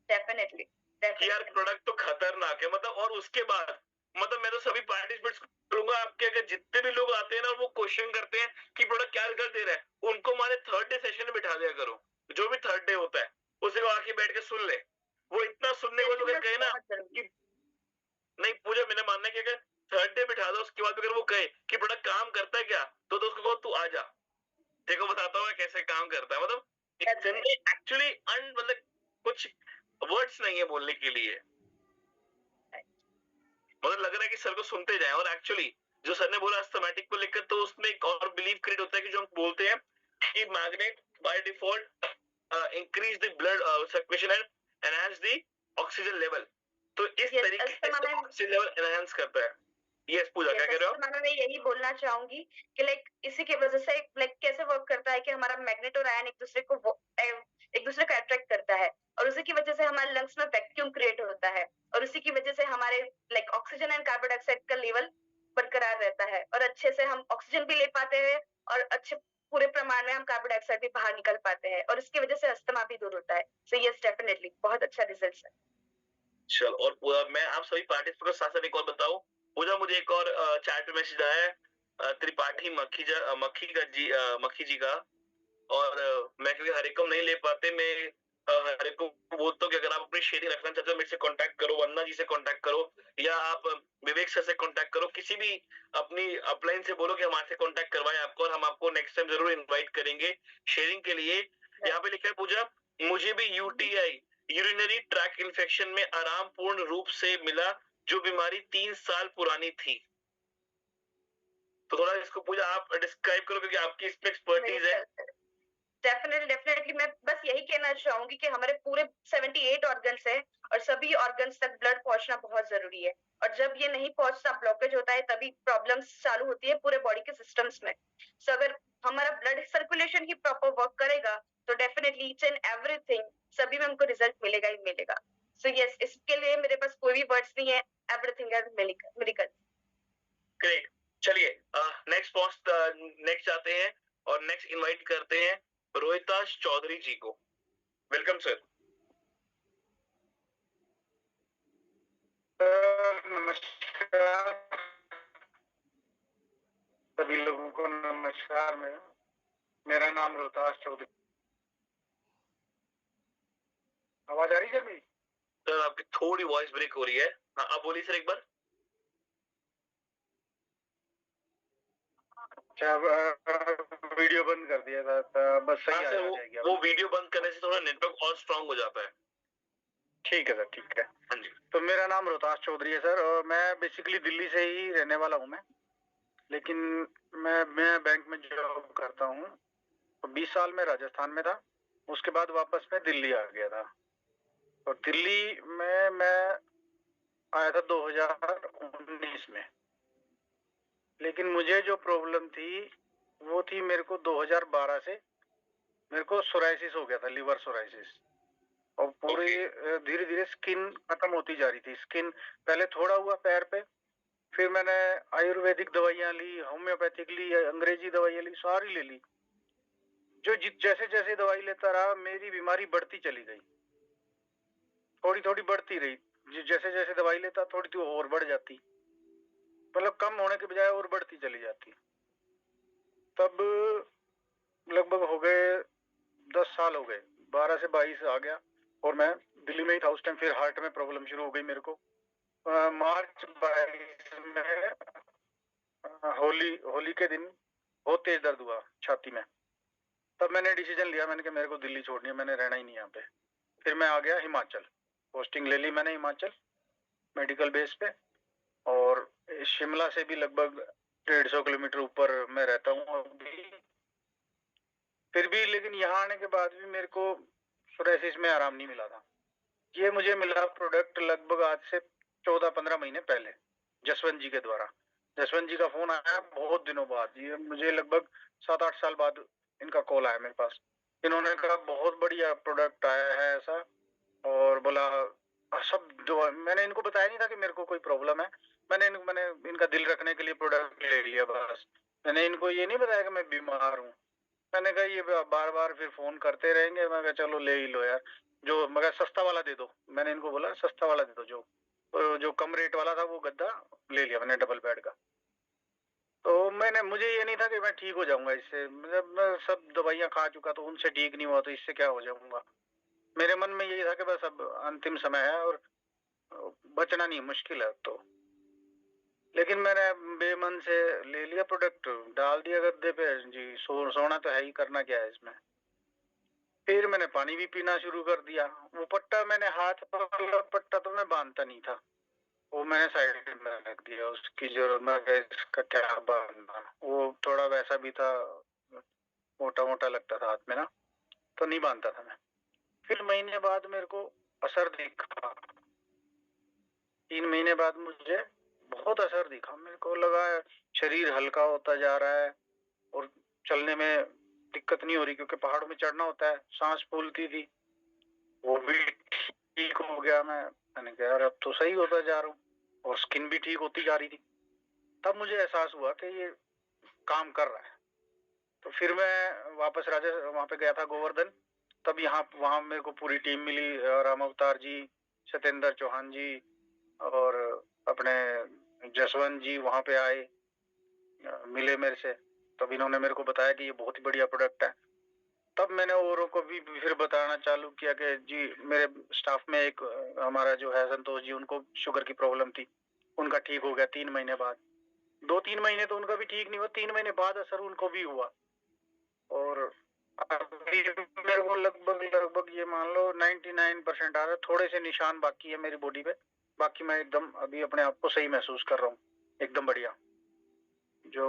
Speaker 4: डेफिनेटली
Speaker 1: कि यार प्रोडक्ट तो खतरनाक है। मतलब और उसके बाद मतलब मैं तो सभी पार्टिसिपेट्स करूंगा आपके, अगर जितने भी लोग आते हैं ना वो क्वेश्चन करते हैं कि प्रोडक्ट क्या रिजल्ट दे रहा है, उनको हमारे 3rd डे सेशन में बिठा दिया करो, जो भी 3rd डे होता है उसे वो आके बैठ के सुन ले। वो इतना सुनने को तो कहे ना कि नहीं पूजा, मैंने मानना है कि अगर 3rd डे बिठा दो, उसके बाद अगर वो कहे कि प्रोडक्ट काम करता है क्या, तो उसको कहो तू आ जा, देखो बताता हूँ कैसे काम करता है। मतलब एक्चुअली मतलब कुछ वर्ड्स नहीं है बोलने के लिए, मतलब लग रहा है कि सर को सुनते जाएं। और एक्चुअली जो सर ने बोला अस्थमैटिक को लेकर, तो उसमें एक और बिलीव क्रिएट होता है कि जो हम बोलते हैं कि magnet by default increase the blood circulation and enhance the oxygen level. तो इस तरीके से ऑक्सीजन लेवल एनहांस करता है। यस पूजा, क्या कह रहे हो?
Speaker 4: मैं यही बोलना चाहूंगी कि लाइक इसी की वजह से लाइक कैसे वर्क करता है कि हमारा मैग्नेट और आयन एक दूसरे को अट्रैक्ट करता है, और उसी की वजह से हमारे लंग्स में वैक्यूम क्रिएट होता है, और उसी की वजह से हमारे like oxygen and carbon dioxide का लेवल बरकरार रहता है, और अच्छे से हम ऑक्सीजन भी ले पाते हैं, और अच्छे पूरे प्रमाण में हम कार्बन डाइऑक्साइड भी बाहर निकल पाते हैं, और इसकी वजह से अस्थमा भी दूर होता है। सो यस डेफिनेटली बहुत अच्छा रिजल्ट है।
Speaker 1: चल, और मैं आप सभी पार्टिसिपेंट को साथ साथ एक और बताऊं, पूजा मुझे एक और चैट मैसेज आया है त्रिपाठी मक्खी जी का, और मैं क्योंकि हर एक को नहीं ले पाते, मैं हर एक को बोलता हूँ कि अगर आप अपनी शेयरिंग रखना चाहते हो मेरे से कांटेक्ट करो, वंदना जी से कांटेक्ट करो, या आप विवेक सर से कांटेक्ट करो, किसी भी अपनी अपलाइन से बोलो कि हमारे से कांटेक्ट करवाएं आपको, और हम आपको नेक्स्ट टाइम जरूर इनवाइट करेंगे शेयरिंग के लिए। यहाँ पे लिखा है पूजा, मुझे भी यूटीआई यूरिनरी ट्रैक इन्फेक्शन में आराम पूर्ण रूप से मिला, जो बीमारी 3 साल पुरानी थी। तो थोड़ा इसको पूजा आप डिस्क्राइब करो, क्योंकि आपकी इसमें एक्सपर्टीज है।
Speaker 4: डेफिनेटली मैं बस यही कहना चाहूंगी कि हमारे पूरे 78 ऑर्गन्स है और सभी ऑर्गन्स तक ब्लड पहुंचना बहुत जरूरी है, और जब ये नहीं पहुंचता, ब्लॉकेज होता है, तभी प्रॉब्लम्स चालू होती है पूरे बॉडी के सिस्टम्स में। सो अगर हमारा ब्लड सर्कुलेशन ही प्रॉपर वर्क करेगा तो डेफिनेटली ईच एंड एवरीथिंग सभी में हमको रिजल्ट मिलेगा ही मिलेगा। सो यस, इसके लिए मेरे पास कोई भी वर्ड्स नहीं है, एवरीथिंग इज मिरेकल।
Speaker 1: ग्रेट, चलिए नेक्स्ट आते हैं और नेक्स्ट इनवाइट करते हैं रोहिताश चौधरी जी को। Welcome sir.
Speaker 7: नमस्कार सभी लोगों को, नमस्कार। मेरा नाम रोहताश चौधरी। आवाज आ रही है मेरी?
Speaker 1: सर आपकी थोड़ी वॉइस ब्रेक हो रही है। हाँ, आप बोलिए सर एक बार।
Speaker 7: अच्छा, वीडियो बंद कर दिया था, बस सही आ जाएगी।
Speaker 1: वो वीडियो बंद करने से थोड़ा नेटवर्क और स्ट्रांग हो जाता है।
Speaker 7: ठीक है सर, ठीक है।
Speaker 1: हाँ जी।
Speaker 7: तो मेरा नाम रोहताश चौधरी है सर, और मैं बेसिकली दिल्ली से ही रहने वाला हूँ मैं, लेकिन मैं बैंक में जॉब करता हूँ। 20 साल में राजस्थान में था, उसके बाद वापस मैं दिल्ली आ गया था। और दिल्ली में मैं आया था 2019 में, लेकिन मुझे जो प्रॉब्लम थी वो थी, मेरे को 2012 से मेरे को सोराइसिस हो गया था, लिवर सोराइसिस। और पूरी धीरे धीरे स्किन खत्म होती जा रही थी। स्किन पहले थोड़ा हुआ पैर पे, फिर मैंने आयुर्वेदिक दवाइयां ली, होम्योपैथिक ली, अंग्रेजी दवाइयां ली, सारी ले ली। जो जैसे जैसे दवाई लेता रहा मेरी बीमारी बढ़ती चली गई, थोड़ी थोड़ी बढ़ती रही। जैसे जैसे दवाई लेता थोड़ी थोड़ी और बढ़ जाती, मतलब कम होने के बजाय और बढ़ती चली जाती। तब लगभग हो गए 10 साल हो गए, 12 से 22 आ गया, और मैं दिल्ली में ही था उस टाइम। फिर हार्ट में प्रॉब्लम शुरू हो गई मेरे को। मार्च 22 में होली के दिन बहुत तेज दर्द हुआ छाती में। तब मैंने डिसीजन लिया, मैंने कहा मेरे को दिल्ली छोड़नी है, मैंने रहना ही नहीं यहाँ पे। फिर मैं आ गया हिमाचल, पोस्टिंग ले ली मैंने हिमाचल मेडिकल बेस पे। और शिमला से भी लगभग 150 किलोमीटर ऊपर मैं रहता हूँ अभी। फिर भी लेकिन यहाँ आने के बाद भी मेरे को सोराइसिस में आराम नहीं मिला था। ये मुझे मिला प्रोडक्ट लगभग आज से 14-15 महीने पहले, जसवंत जी के द्वारा। जसवंत जी का फोन आया बहुत दिनों बाद, ये मुझे लगभग 7-8 साल बाद इनका कॉल आया मेरे पास। इन्होंने कहा बहुत बढ़िया प्रोडक्ट आया है ऐसा, और बोला सब जो मैंने इनको बताया नहीं था कि मेरे को कोई प्रॉब्लम है। मैंने इनका दिल रखने के लिए प्रोडक्ट ले लिया बस। मैंने इनको ये नहीं बताया कि मैं बीमार हूँ। मैंने कहा ये बार बार फिर फोन करते रहेंगे, मैं कहा चलो ले ही लो यार, जो मगर सस्ता वाला दे दो। मैंने इनको बोला सस्ता वाला दे दो, जो कम रेट वाला था वो गद्दा ले लिया मैंने, डबल बेड का। तो मुझे ये नहीं था कि मैं ठीक हो जाऊंगा इससे, मतलब मैं सब दवाइयां खा चुका, तो उनसे ठीक नहीं हुआ तो इससे क्या हो जाऊंगा। मेरे मन में यही था कि बस अब अंतिम समय है और बचना नहीं मुश्किल है तो। लेकिन मैंने बेमन से ले लिया प्रोडक्ट, डाल दिया गद्दे पे जी, सोना तो है ही, करना क्या है इसमें। फिर मैंने पानी भी पीना शुरू कर दिया। वो पट्टा मैंने हाथ वाला पट्टा तो मैं बांधता नहीं था, वो मैंने साइड में रख दिया, उसकी जरूरत मैं इसका क्या बांधना। वो थोड़ा वैसा भी था, मोटा मोटा लगता था हाथ में ना, तो नहीं बांधता था मैं। फिर महीने बाद मेरे को असर दिखा, 3 महीने बाद मुझे बहुत असर दिखा। मेरे को लगा शरीर हल्का होता जा रहा है और चलने में दिक्कत नहीं हो रही, क्योंकि पहाड़ों में चढ़ना होता है, सांस फूलती थी, वो भी ठीक हो गया। मैंने कहा यार अब तो सही होता जा रहा हूँ, और स्किन भी ठीक होती जा रही थी। तब मुझे एहसास हुआ कि ये काम कर रहा है। तो फिर मैं वापस वहां पे गया था गोवर्धन। तब वहां मेरे को पूरी टीम मिली, राम अवतार जी, सत्येंद्र चौहान जी और अपने जसवंत जी वहां पे आए, मिले मेरे से। तब इन्होंने मेरे को बताया कि ये बहुत ही बढ़िया प्रोडक्ट है। तब मैंने औरों को भी फिर बताना चालू किया कि जी मेरे स्टाफ में एक हमारा जो है संतोष जी, उनको शुगर की प्रॉब्लम थी, उनका ठीक हो गया 3 महीने बाद। 2-3 महीने तो उनका भी ठीक नहीं हुआ, 3 महीने बाद असर उनको भी हुआ। और अभी मेरे को लगभग ये मान लो 99% आ रहा है, थोड़े से निशान बाकी है मेरी बॉडी पे, बाकी मैं एकदम अभी अपने आप को सही महसूस कर रहा हूँ, एकदम बढ़िया। जो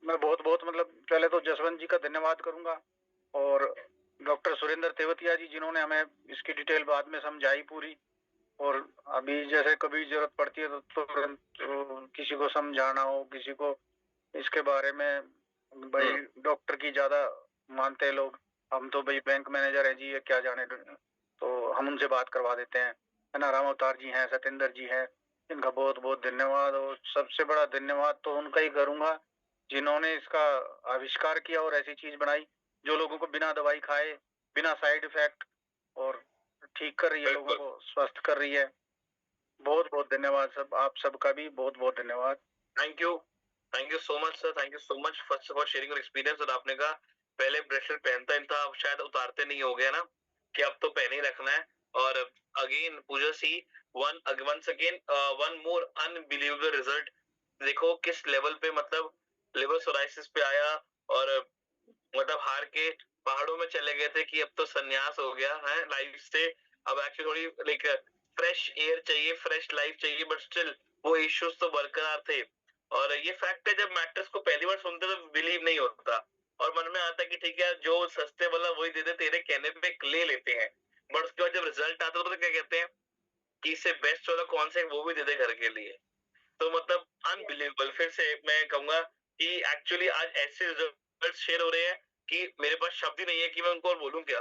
Speaker 7: मैं बहुत बहुत मतलब पहले तो जसवंत जी का धन्यवाद करूंगा और डॉक्टर सुरेंद्र तेवतिया जी, जिन्होंने हमें इसकी डिटेल बाद में समझाई पूरी। और अभी जैसे कभी जरूरत पड़ती है तो तुरंत किसी को समझाना हो, किसी को इसके बारे में, भाई डॉक्टर की ज्यादा मानते हैं लोग, हम तो भाई बैंक मैनेजर है जी, ये क्या जाने, तो हम उनसे बात करवा देते हैं, है ना। राम अवतार जी हैं, सत्येंद्र जी हैं, इनका बहुत बहुत धन्यवाद। और सबसे बड़ा धन्यवाद तो उनका ही करूंगा जिन्होंने इसका आविष्कार किया और ऐसी चीज बनाई जो लोगों को बिना दवाई खाए, बिना साइड इफेक्ट, और ठीक कर रही है, लोगों को स्वस्थ कर रही है। बहुत बहुत धन्यवाद सब, आप सबका भी बहुत बहुत धन्यवाद।
Speaker 1: Thank you so much sir, thank you so much first of all sharing your experience. और आपने कहा पहले ब्रेसलेट पहनता ही था, अब शायद उतारते नहीं हो गया ना, कि अब तो पहन ही रखना है। और again Pooja see once again one more unbelievable result. देखो किस लेवल पे मतलब लिवर सोराइसिस पे आया और मतलब हार के पहाड़ों में चले गए थे कि अब तो संन्यास हो गया है लाइफ से, अब एक्चुअली थोड़ी लाइक फ्रेश एयर चाहिए, फ्रेश लाइफ चाहिए, बट स्टिल वो इश्यूज तो बरकरार थे। और ये फैक्ट है, जब मैट्रेस को पहली बार सुनते तो बिलीव नहीं होता और मन में आता कि ठीक है जो सस्ते वाला वही दे दे, तेरे कहने पे ले लेते हैं। बट उसके बाद जब रिजल्ट आता है तो क्या कहते हैं कि इससे बेस्ट वाला कौन सा है वो भी दे दे घर के लिए। तो मतलब अनबिलीवेबल। फिर से मैं कहूंगा कि एक्चुअली आज ऐसे रिजल्ट शेयर हो रहे हैं कि मेरे पास शब्द ही नहीं है कि मैं उनको और बोलूं क्या।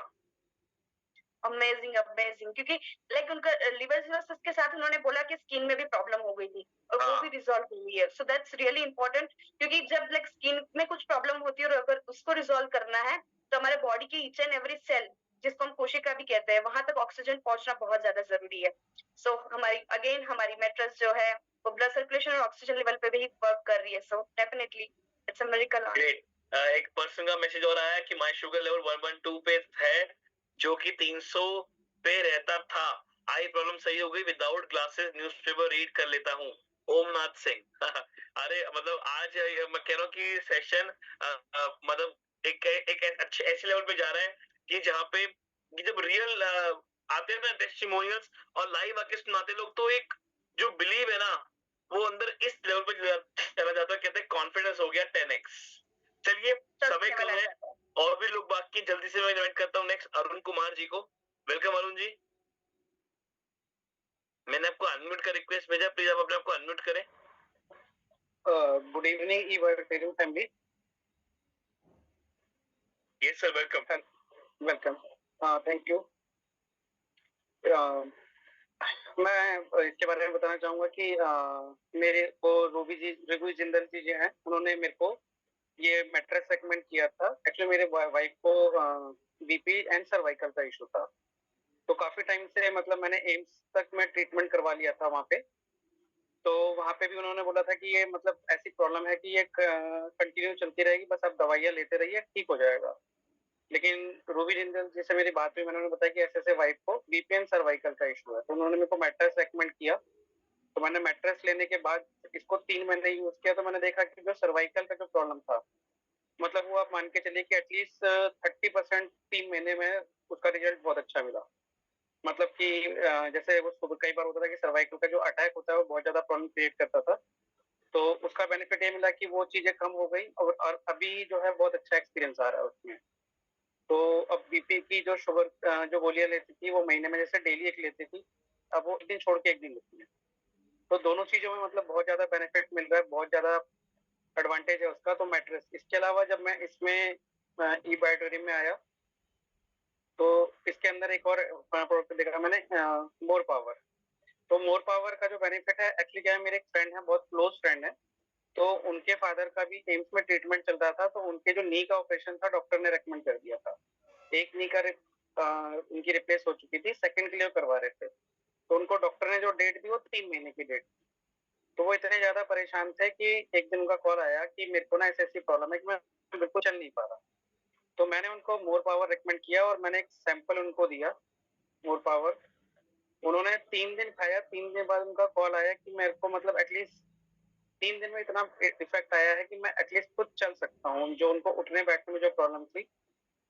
Speaker 4: अमेजिंग अमेजिंग, क्योंकि लाइक उनका लिवर सिरोसिस के साथ उन्होंने बोला कि स्किन में भी प्रॉब्लम हो गई थी और वो भी रिजॉल्व हुई है। सो दैट्स रियली इंपॉर्टेंट, क्योंकि जब लाइक स्किन में कुछ प्रॉब्लम होती है और अगर उसको रिजॉल्व करना है तो हमारे बॉडी की ईच एंड एवरी सेल, जिसको हम कोशिका भी कहते हैं, वहां तक ऑक्सीजन पहुंचना बहुत ज्यादा जरूरी है। सो हमारी मेट्रेस जो है वो ब्लड सर्कुलेशन और ऑक्सीजन लेवल पे भी वर्क कर रही है। So definitely it's a miracle.
Speaker 1: एक पर्सन का मैसेज और आया कि माय शुगर लेवल 112 पे है, जो कि 300 पे रहता था। आई प्रॉब्लम सही हो गई, विदाउट ग्लासेस न्यूज़पेपर रीड कर लेता हूँ। ओमनाथ सिंह अरे मतलब आज मैं कह रहा हूँ कि सेशन मतलब एक अच्छे ऐसे लेवल पे जा रहा है कि जहाँ पे जब रियल आते हैं ना टेस्टिमोनियल्स और लाइव आके सुनाते लोग, तो एक जो बिलीव है ना वो अंदर इस लेवल पे चला जाता है। कहते हैं कॉन्फिडेंस हो गया 10x। चलिए समय कम है और भी लोग बाकी, जल्दी से मैं इनवाइट करता हूँ नेक्स्ट अरुण कुमार जी को। वेलकम अरुण जी, मैंने आपको अनम्यूट का रिक्वेस्ट भेजा, प्लीज आप अपने आप को अनम्यूट करें।
Speaker 8: गुड इवनिंग ईवर्ड family.
Speaker 1: Yes sir, welcome.
Speaker 8: Welcome, thank you. मैं इसके बारे में बताना चाहूंगा कि मेरे को रघु जिंदल जी जो हैं, उन्होंने मेरे को ये मैट्रेस रेकमेंड किया था। एक्चुअली मेरे वाइफ को बीपी एंड सर्वाइकल का इशू था, तो काफी टाइम से मतलब मैंने एम्स तक में ट्रीटमेंट करवा लिया था वहाँ पे। तो वहाँ पे भी उन्होंने बोला था कि ये मतलब ऐसी प्रॉब्लम है कि ये कंटिन्यू चलती रहेगी, बस आप दवाइयाँ लेते रहिए, ठीक हो जाएगा। लेकिन रूबी जिंदल जी से मेरी बात हुई, मैंने उन्हें बताया कि ऐसे वाइफ को बीपी एंड सर्वाइकल का इशू है, तो उन्होंने मेरे को मैट्रेस रेकमेंड किया। तो मैंने मैट्रेस लेने के बाद इसको 3 महीने यूज किया, तो मैंने देखा कि जो सर्वाइकल का जो प्रॉब्लम था, मतलब वो आप मान के चलिए कि एटलीस्ट 30% 3 महीने में उसका रिजल्ट बहुत अच्छा मिला। मतलब कि जैसे वो कई बार होता था कि सर्वाइकल का जो अटैक होता है वो बहुत ज्यादा प्रॉब्लम क्रिएट करता था, तो उसका बेनिफिट ये मिला कि वो चीजें कम हो गई और अभी जो है बहुत अच्छा एक्सपीरियंस आ रहा है उसमें। तो अब बीपी की जो शुगर जो गोलियां लेती थी वो महीने में जैसे डेली एक लेती थी, अब वो एक दिन छोड़ के एक दिन लेती है। तो दोनों चीजों में मतलब बहुत ज्यादा बेनिफिट मिल रहा है, बहुत ज्यादा एडवांटेज है उसका। तो मैट्रेस, इसके अलावा जब मैं इसमें ई बायोटोरियम में आया तो इसके अंदर एक और प्रोडक्ट देखा मैंने, मोर पावर। तो मोर पावर का जो बेनिफिट है, एक्चुअली क्या है, मेरे एक फ्रेंड है, बहुत क्लोज फ्रेंड है, तो उनके फादर का भी एम्स में ट्रीटमेंट चल रहा था, तो उनके जो नी का ऑपरेशन था डॉक्टर ने रेकमेंड कर दिया था। एक नी का उनकी रिप्लेस हो चुकी थी, सेकंड के लिए करवा रहे थे, तो उनको डॉक्टर ने जो डेट दी वो 3 महीने की डेट। तो वो इतने ज्यादा परेशान थे कि एक दिन उनका कॉल आया कि मेरे को ना ऐसी प्रॉब्लम है कि मैं बिल्कुल चल नहीं पा रहा। तो मैंने उनको मोर पावर रिकमेंड किया और मैंने एक सैंपल उनको दिया मोर पावर। उन्होंने 3 दिन खाया, 3 दिन बाद उनका कॉल आया कि मेरे को मतलब एटलीस्ट 3 दिन में इतना इफेक्ट आया है कि मैं एटलीस्ट खुद चल सकता हूँ, जो उनको उठने बैठने में जो प्रॉब्लम थी।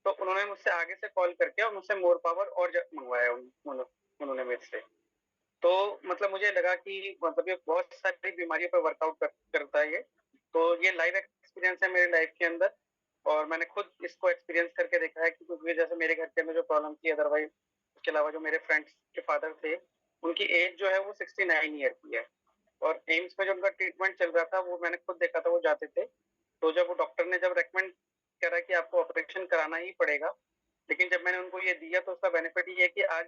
Speaker 8: तो उन्होंने मुझसे आगे से कॉल करके और मुझसे मोर पावर और मंगवाया उन्होंने मेरे से। तो मतलब मुझे लगा कि मतलब ये बहुत सारी बीमारियों पर वर्कआउट करता है ये। तो ये लाइव एक्सपीरियंस है मेरे लाइफ के अंदर और मैंने खुद इसको एक्सपीरियंस करके देखा है कि क्योंकि जैसे मेरे घर के अंदर जो प्रॉब्लम थी, अदरवाइज उसके अलावा जो मेरे फ्रेंड्स के फादर थे उनकी एज जो है वो 69 ईयर की है और एम्स में जो उनका ट्रीटमेंट चल रहा था वो मैंने खुद देखा था, वो जाते थे। तो जब वो डॉक्टर ने जब रेकमेंड करा कि आपको ऑपरेशन कराना ही पड़ेगा, लेकिन जब मैंने उनको ये दिया तो उसका बेनिफिट ये है कि आज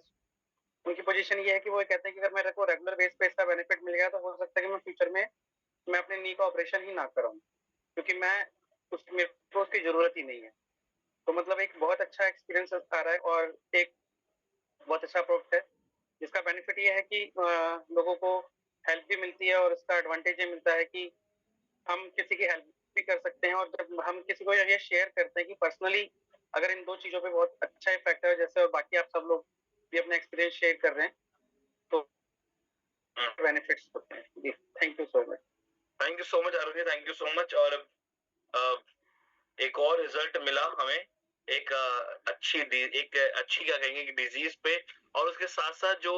Speaker 8: उनकी पोजीशन ये है कि वो कहते हैं कि अगर मेरे को रेगुलर बेस पे इसका बेनिफिट मिल गया तो हो सकता है कि मैं फ्यूचर में मैं अपने नी का ऑपरेशन ही ना कराऊं, क्योंकि मेरे को उसकी जरूरत ही नहीं है। तो मतलब एक बहुत अच्छा एक्सपीरियंस आ रहा है और एक बहुत अच्छा प्रोडक्ट है जिसका बेनिफिट ये है कि लोगों को हेल्प भी मिलती है और इसका एडवांटेज ये मिलता है कि हम किसी की हेल्प भी कर सकते हैं। और जब हम किसी को ये शेयर करते हैं कि पर्सनली अगर इन 2 चीजों पे बहुत अच्छा इफेक्ट है, जैसे और बाकी आप सब लोग भी अपना एक्सपीरियंस शेयर कर रहे हैं, तो बेनिफिट्स होते हैं। जी, thank you so much.
Speaker 1: Thank you so much Arun ji, thank you so much. और एक और रिजल्ट मिला हमें एक अच्छी क्या कहेंगे कि डिजीज पे, और उसके साथ साथ जो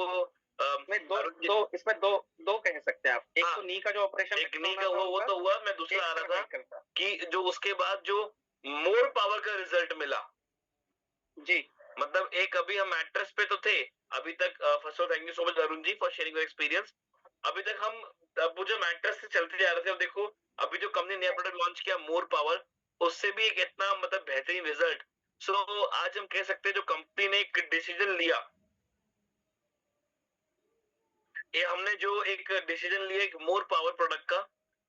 Speaker 8: इसमें दो कह सकते हैं आप। एक तो नी का जो ऑपरेशन,
Speaker 1: एक नी का वो तो हुआ, मैं दूसरा आ रहा था कि जो उसके बाद जो मोर पावर का रिजल्ट मिला
Speaker 8: जी,
Speaker 1: मतलब एक अभी हम मैट्रेस पे तो थे अभी तक। First of thank you so much Arun ji for sharing your experience. अभी तक हम वो जो मैट्रेस से चलते जा रहे थे, अब देखो अभी जो कंपनी ने नया प्रोडक्ट लॉन्च किया मोर पावर, उससे भी एक इतना मतलब बेहतरीन रिजल्ट। सो आज हम कह सकते हैं जो कंपनी ने एक डिसीजन लिया, ये हमने जो एक डिसीजन लिया एक मोर पावर प्रोडक्ट का,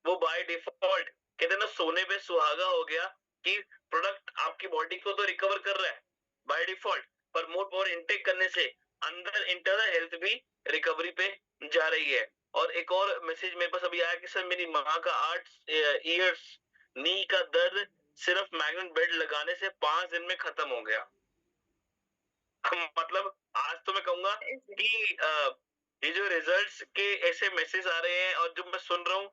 Speaker 1: वो बाय डिफॉल्ट कहते हैं ना सोने पे सुहागा हो गया कि प्रोडक्ट आपकी बॉडी को तो रिकवर कर रहा है बाय डिफॉल्ट, पर मोर पावर इनटेक करने से अंदर इंटरनल हेल्थ भी रिकवरी पे जा रही है। और एक और मैसेज मेरे पास अभी आया कि सर मेरी माँ का 8 इयर्स नी का दर्द सिर्फ मैग्नेट बेड लगाने से 5 दिन में खत्म हो गया। मतलब आज तो मैं कहूंगा कि ये जो रिजल्ट्स के ऐसे मैसेज आ रहे हैं और जो मैं सुन रहा हूँ,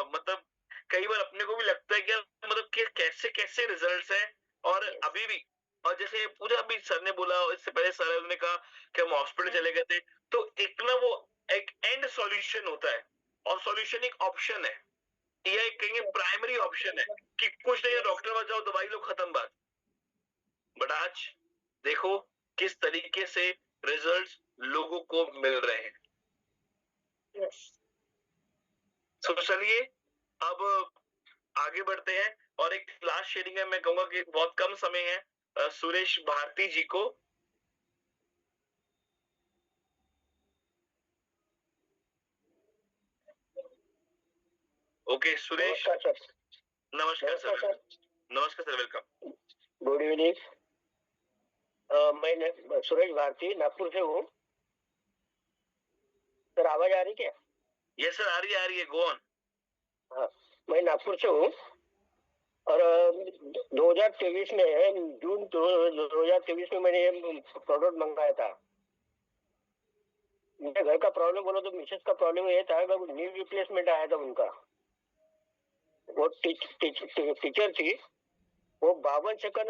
Speaker 1: मतलब कई बार अपने को भी लगता है कि मतलब कि कैसे कैसे रिजल्ट्स हैं और अभी भी। और जैसे पूजा अभी सर ने बोला, इससे पहले सर ने कहा कि हम हॉस्पिटल चले गए थे, तो एक ना वो एक एंड सॉल्यूशन होता है और सॉल्यूशन एक ऑप्शन है, या एक कहेंगे प्राइमरी ऑप्शन है कि कुछ नहीं डॉक्टर पास जाओ दवाई लो खत्म बात। बट आज देखो किस तरीके से रिजल्ट्स लोगों को मिल रहे हैं। तो चलिए अब आगे बढ़ते हैं और एक लास्ट शेयरिंग है, मैं कहूंगा कि बहुत कम समय है सुरेश भारती जी को। ओके सुरेश, नमस्कार सर। नमस्कार सर, वेलकम।
Speaker 9: Good evening. मैं सुरेश भारती नागपुर से हूँ। सर आवाज आ रही क्या?
Speaker 1: यस सर, आ रही है, गो ऑन।
Speaker 9: हाँ, मैं नागपुर से हूँ और 2023 में जून 2023 में मैंने प्रोडक्ट मंगाया था। मेरे घर का प्रॉब्लम बोलो तो मिसेस का प्रॉब्लम ये था कि नी रिप्लेसमेंट आया था उनका। वो टीचर थी, वो 52 सेकंड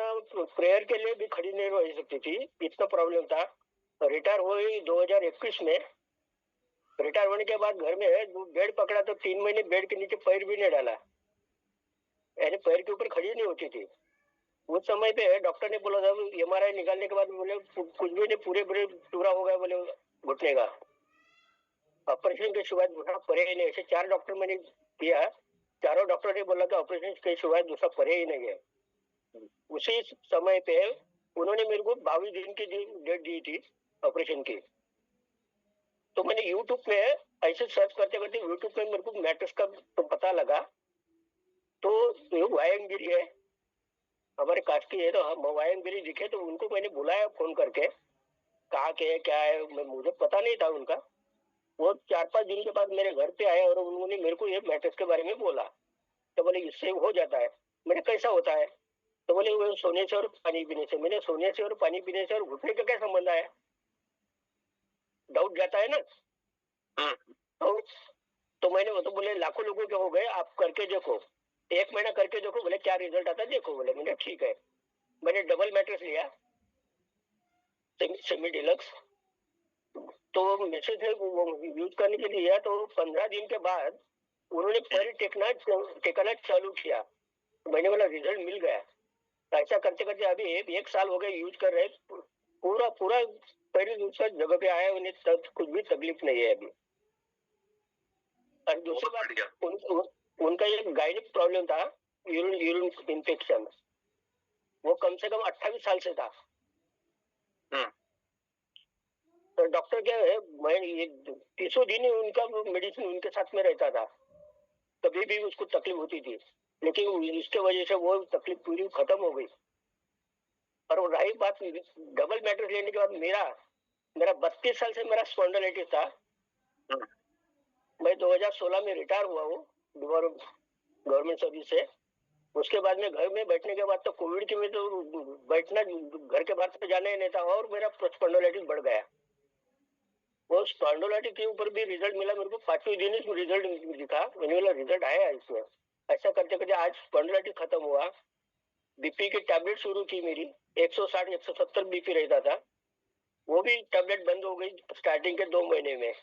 Speaker 9: प्रेयर के लिए भी खड़ी नहीं रह सकती थी, इतना प्रॉब्लम था। रिटायर हुई 2021 में। रिटायर होने के बाद घर में बेड पकड़ा तो 3 महीने बेड के नीचे पैर भी नहीं डाला, यानी पैर के ऊपर खड़ी नहीं होती थी। उस समय पे डॉक्टर ने बोला था MRI निकालने के बाद बोले कुछ भी नहीं, पूरे टूरा हो गया बोले घुटने का, ऑपरेशन के सिवाय दूसरा परे ही नहीं। ऐसे 4 डॉक्टर मैंने किया, चारों डॉक्टर ने बोला कि ऑपरेशन के सिवाय दूसरा परे ही नहीं है। उसी समय पे उन्होंने मेरे को 22 दिन की डेट दी थी ऑपरेशन की। तो मैंने यूट्यूब पे ऐसे सर्च करते करते यूट्यूब पे मेरे को मैट्रेस का तो पता लगा। तो वायंगिरी है, हमारे कास्ट की है, तो वायंगिरी दिखे तो उनको मैंने बुलाया फोन करके, कहा के क्या है, मुझे पता नहीं था उनका। वो 4-5 दिन के बाद मेरे घर पे आए और उन्होंने मेरे को ये मैट्रेस के बारे में बोला। तो बोले इससे हो जाता है। मैंने कैसा होता है? तो बोले वो सोने से और पानी पीने से। मैंने सोने से और पानी पीने से और घुटने का क्या संबंध आया? डाउट जाता है ना। तो मैंने वो तो बोले लाखों लोगों के हो गए, आप करके देखो, 1 महीना करके देखो, बोले क्या रिजल्ट आता है देखो। बोले मैंने ठीक है। मैंने डबल मैट्रेस लिया, सेमी डिलक्स। तो मैसेज है वो यूज करने के लिए लिया, तो 15 दिन के बाद उन्होंने पैर टेकना चालू किया। मैंने बोला रिजल्ट मिल गया। ऐसा करते करते अभी 1 साल हो गए यूज कर रहे, पूरा पैर दूसरा जगह पे आया, उन्हें कुछ भी तकलीफ नहीं है अभी। और दूसरी बात, उनका एक गायनिक प्रॉब्लम था, यूरिन इन्फेक्शन, वो कम से कम 28 साल से था। तो डॉक्टर क्या है, मैं ये 30 दिन उनका मेडिसिन उनके साथ में रहता था, कभी भी उसको तकलीफ होती थी, लेकिन इसके वजह से वो तकलीफ पूरी खत्म हो गई। और रही बात डबल मैट्रेस लेने के बाद, मेरा 32 साल से मेरा स्पॉन्डिलाइटिस था। मैं 2016 में रिटायर हुआ हूँ गवर्नमेंट सर्विस से। उसके बाद में घर में बैठने के बाद तो कोविड के में तो बैठना, घर के बाहर से जाना ही नहीं था, और मेरा स्पॉन्डिलाइटिस बढ़ गया। वो स्पॉन्डिलाइटिस के ऊपर भी रिजल्ट मिला मेरे को, 5वें दिन ही रिजल्ट दिखा। मैंने बोला रिजल्ट आया इसमें। ऐसा करते करते आज स्पॉन्डिलाइटिस खत्म हुआ। बीपी की टैबलेट शुरू की मेरी, 160-170 बीपी रहता था, वो भी टैबलेट बंद हो गई स्टार्टिंग के 2 महीने में।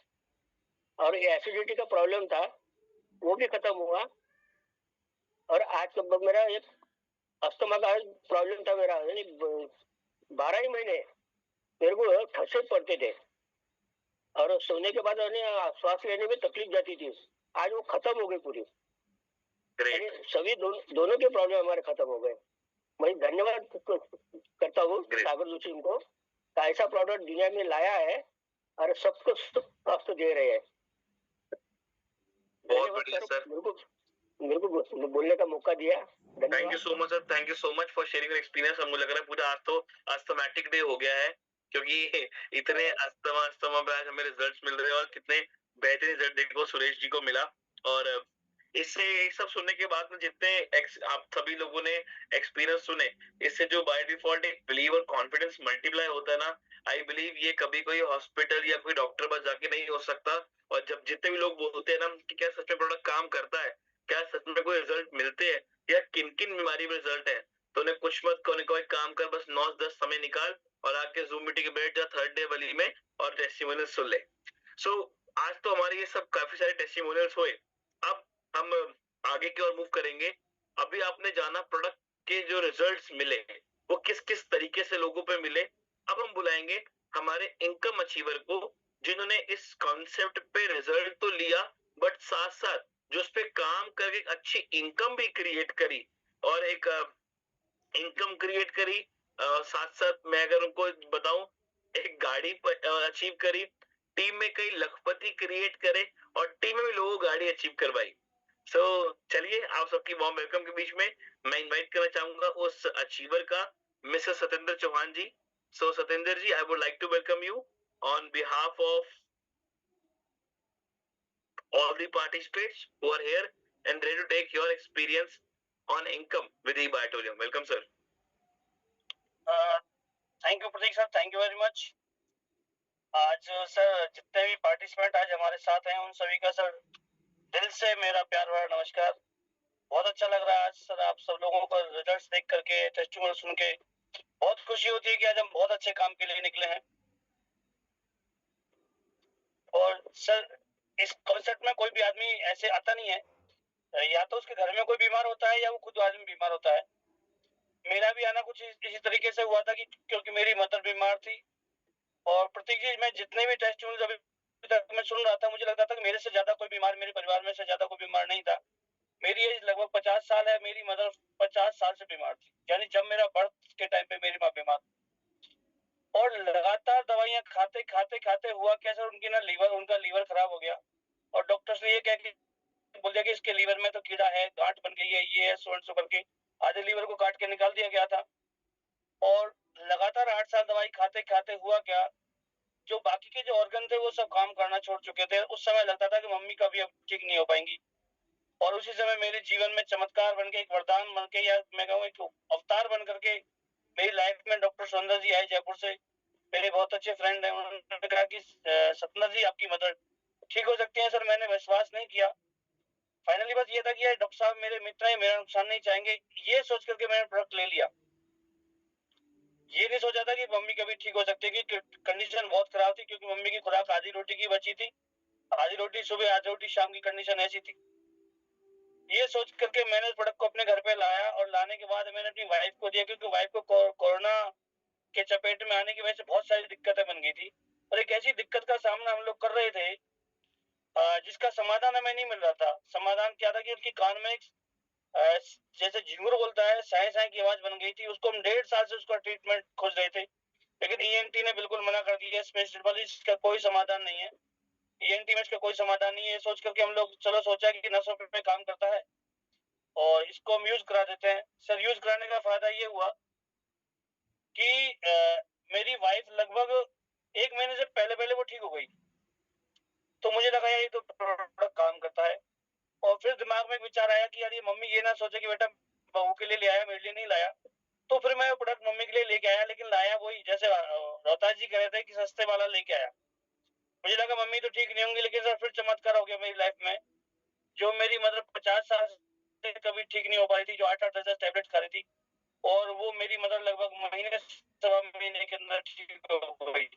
Speaker 9: और एसिडिटी का प्रॉब्लम था, वो भी खत्म हुआ। और आज तो मेरा एक अस्थमा का प्रॉब्लम था मेरा, 12 ही महीने मेरे को ठसे पड़ते थे, और सोने के बाद श्वास लेने में तकलीफ जाती थी। आज वो खत्म हो गई पूरी। सभी दोनों के प्रॉब्लम हमारे खत्म हो गए। मैं धन्यवाद करता हूँ सागर जोशी को, ऐसा प्रोडक्ट दुनिया में लाया है और सबको स्वास्थ्य दे रहे हैं।
Speaker 1: बहुत बढ़िया सर,
Speaker 9: मेरे को बोलने का मौका दिया।
Speaker 1: Thank you so much sir, thank you so much for sharing your experience. मुझे लग रहा है पूरा आज तो अस्थमैटिक डे हो गया है, क्योंकि इतने अस्थमा पे आज हमें रिजल्ट्स मिल रहे हैं, और कितने बेहतरीन रिजल्ट देखने को सुरेश जी को मिला। और इससे सब सुनने के बाद में जितने आप सभी लोगों ने एक्सपीरियंस सुने, इससे जो बाय डिफॉल्ट एक बिलीव और कॉन्फिडेंस मल्टीप्लाई होता है ना, आई बिलीव ये कभी कोई हॉस्पिटल या कोई डॉक्टर पास जाके नहीं हो सकता। और जब जितने भी लोग बोलते हैं ना कि क्या सच में प्रोडक्ट काम करता है, क्या सच में कोई रिजल्ट मिलते हैं, या किन किन बीमारी में रिजल्ट है, तो उन्हें कुछ मत कोई काम कर, बस 9-10 समय निकाल और आके जूम मीटिंग के बैठ जा थर्ड डे वाली में और टेस्टिमोनियल्स सुन ले। सो आज तो हमारे ये सब काफी सारे टेस्टिमोनियल्स हुए। अब हम आगे की ओर मूव करेंगे। अभी आपने जाना प्रोडक्ट के जो रिजल्ट्स मिले वो किस किस तरीके से लोगों पे मिले। अब हम बुलाएंगे हमारे इनकम अचीवर को, जिन्होंने इस कॉन्सेप्ट पे रिजल्ट तो लिया, बट साथ साथ जो उस पे काम करके अच्छी इनकम भी क्रिएट करी, और एक इनकम क्रिएट करी, साथ साथ मैं अगर उनको बताऊं एक गाड़ी अचीव करी, टीम में कई लखपति क्रिएट करे, और टीम में भी लोगों को गाड़ी अचीव करवाई। सो चलिए आप सबकी वार्म वेलकम के बीच में मैं इनवाइट करना चाहूंगा उस अचीवर का, mister Satendra Chauhan ji. So Satendra ji, I would like to welcome you on behalf of all the participants who are here and ready to take your experience on income with eBiotolium. Welcome, sir.
Speaker 8: Thank you Prateek sir, thank you very much. आज sir जितने भी participant आज हमारे साथ हैं उन सभी का सर दिल से मेरा प्यार भरा नमस्कार। बहुत अच्छा लग रहा है आज सर आप सब लोगों को रिजल्ट्स देख करके, टेस्टिमोनियल सुन के बहुत खुशी होती है कि आज हम बहुत अच्छे काम के लिए निकले हैं। और सर इस कॉन्सेप्ट में कोई भी आदमी ऐसे आता नहीं है, या तो उसके घर में कोई बीमार होता है या वो खुद आदमी बीमार होता है। मेरा भी आना कुछ इसी तरीके से हुआ था कि क्योंकि मेरी मदर बीमार थी। और प्रतीक जी, मैं जितने भी टेस्टिमोनियल अभी तक मैं सुन रहा था, मुझे लगता था कि मेरे से ज्यादा कोई बीमार, मेरे परिवार में से ज्यादा कोई बीमार नहीं था। मेरी एज लगभग 50 साल है, मेरी मदर 50 साल से बीमार थी, यानी जब मेरा बर्थ के टाइम पे मेरी माँ बीमार। और लगातार दवाइयां खाते खाते खाते हुआ क्या सर, उनका लीवर खराब हो गया, और डॉक्टर्स ने ये कह के बोल दिया कि इसके लीवर में तो कीड़ा है, गांठ बन गई है, ये है, सो एंड सो करके आधे लीवर को काट के निकाल दिया गया था। और लगातार 8 साल दवाई खाते खाते हुआ क्या, जो बाकी के जो ऑर्गन थे वो सब काम करना छोड़ चुके थे। उस समय लगता था कि मम्मी का भी अब ठीक नहीं हो पाएंगी। और उसी समय मेरे जीवन में चमत्कार बन के, एक वरदान बन के, या मैं कहूँ एक अवतार बन करके मेरी लाइफ में डॉक्टर सुंदर जी आए जयपुर से। मेरे बहुत अच्छे फ्रेंड हैं। उन्होंने कहा कि सत्येंद्र जी आपकी मदर ठीक हो सकती है। सर मैंने विश्वास नहीं किया। फाइनली बस ये था कि डॉक्टर साहब मेरे मित्र हैं, मेरा नुकसान नहीं चाहेंगे, ये सोच करके मैंने प्रोडक्ट ले लिया। ये नहीं सोचा था कि मम्मी कभी ठीक हो सकती है, कि कंडीशन बहुत खराब थी, क्योंकि मम्मी की खुराक आधी रोटी की बची थी, आधी रोटी सुबह आधी रोटी शाम की कंडीशन ऐसी थी। ये सोच करके मैंने प्रोडक्ट को अपने घर पे लाया और लाने के बाद मैंने अपनी वाइफ को दिया, क्योंकि वाइफ को कोरोना के चपेट में आने की वजह से बहुत सारी दिक्कतें बन गई थी और एक ऐसी दिक्कत का सामना हम लोग कर रहे थे जिसका समाधान हमें नहीं मिल रहा था। समाधान क्या था कि उनकी कान में जैसे झिंगुर बोलता है साए साए की आवाज बन गई थी। उसको हम 1.5 साल से उसका ट्रीटमेंट खोज रहे थे, लेकिन ईएनटी ने बिल्कुल मना कर दिया, स्पेशलिस्ट का कोई समाधान नहीं है, ईएनटी में इसका कोई समाधान नहीं है। सोच करके हम लोग चलो सोचा कि नसों पे काम करता है और इसको हम यूज करा देते हैं। सर यूज कराने का फायदा ये हुआ कि मेरी वाइफ लगभग 1 महीने से पहले वो ठीक हो गई। तो मुझे लगा यार ये तो प्रोडक्ट काम करता है। और फिर दिमाग में एक विचार आया कि यार ये मम्मी ये ना सोचे कि बेटा बहू के लिए ले आया, मेरे लिए नहीं लाया। तो फिर मैं वो प्रोडक्ट मम्मी के लिए लेके आया, लेकिन लाया वही जैसे रोहताज जी कह रहे थे कि सस्ते वाला लेके आया। मुझे लगा मम्मी तो ठीक नहीं होंगी, लेकिन सर फिर चमत्कार हो गया मेरी लाइफ में। जो मेरी मदर 50 साल से कभी ठीक नहीं हो पा रही थी, जो 8-8 10 टैबलेट खा रही थी, और वो मेरी मदर लगभग महीने सवा महीने के अंदर ठीक हो गई।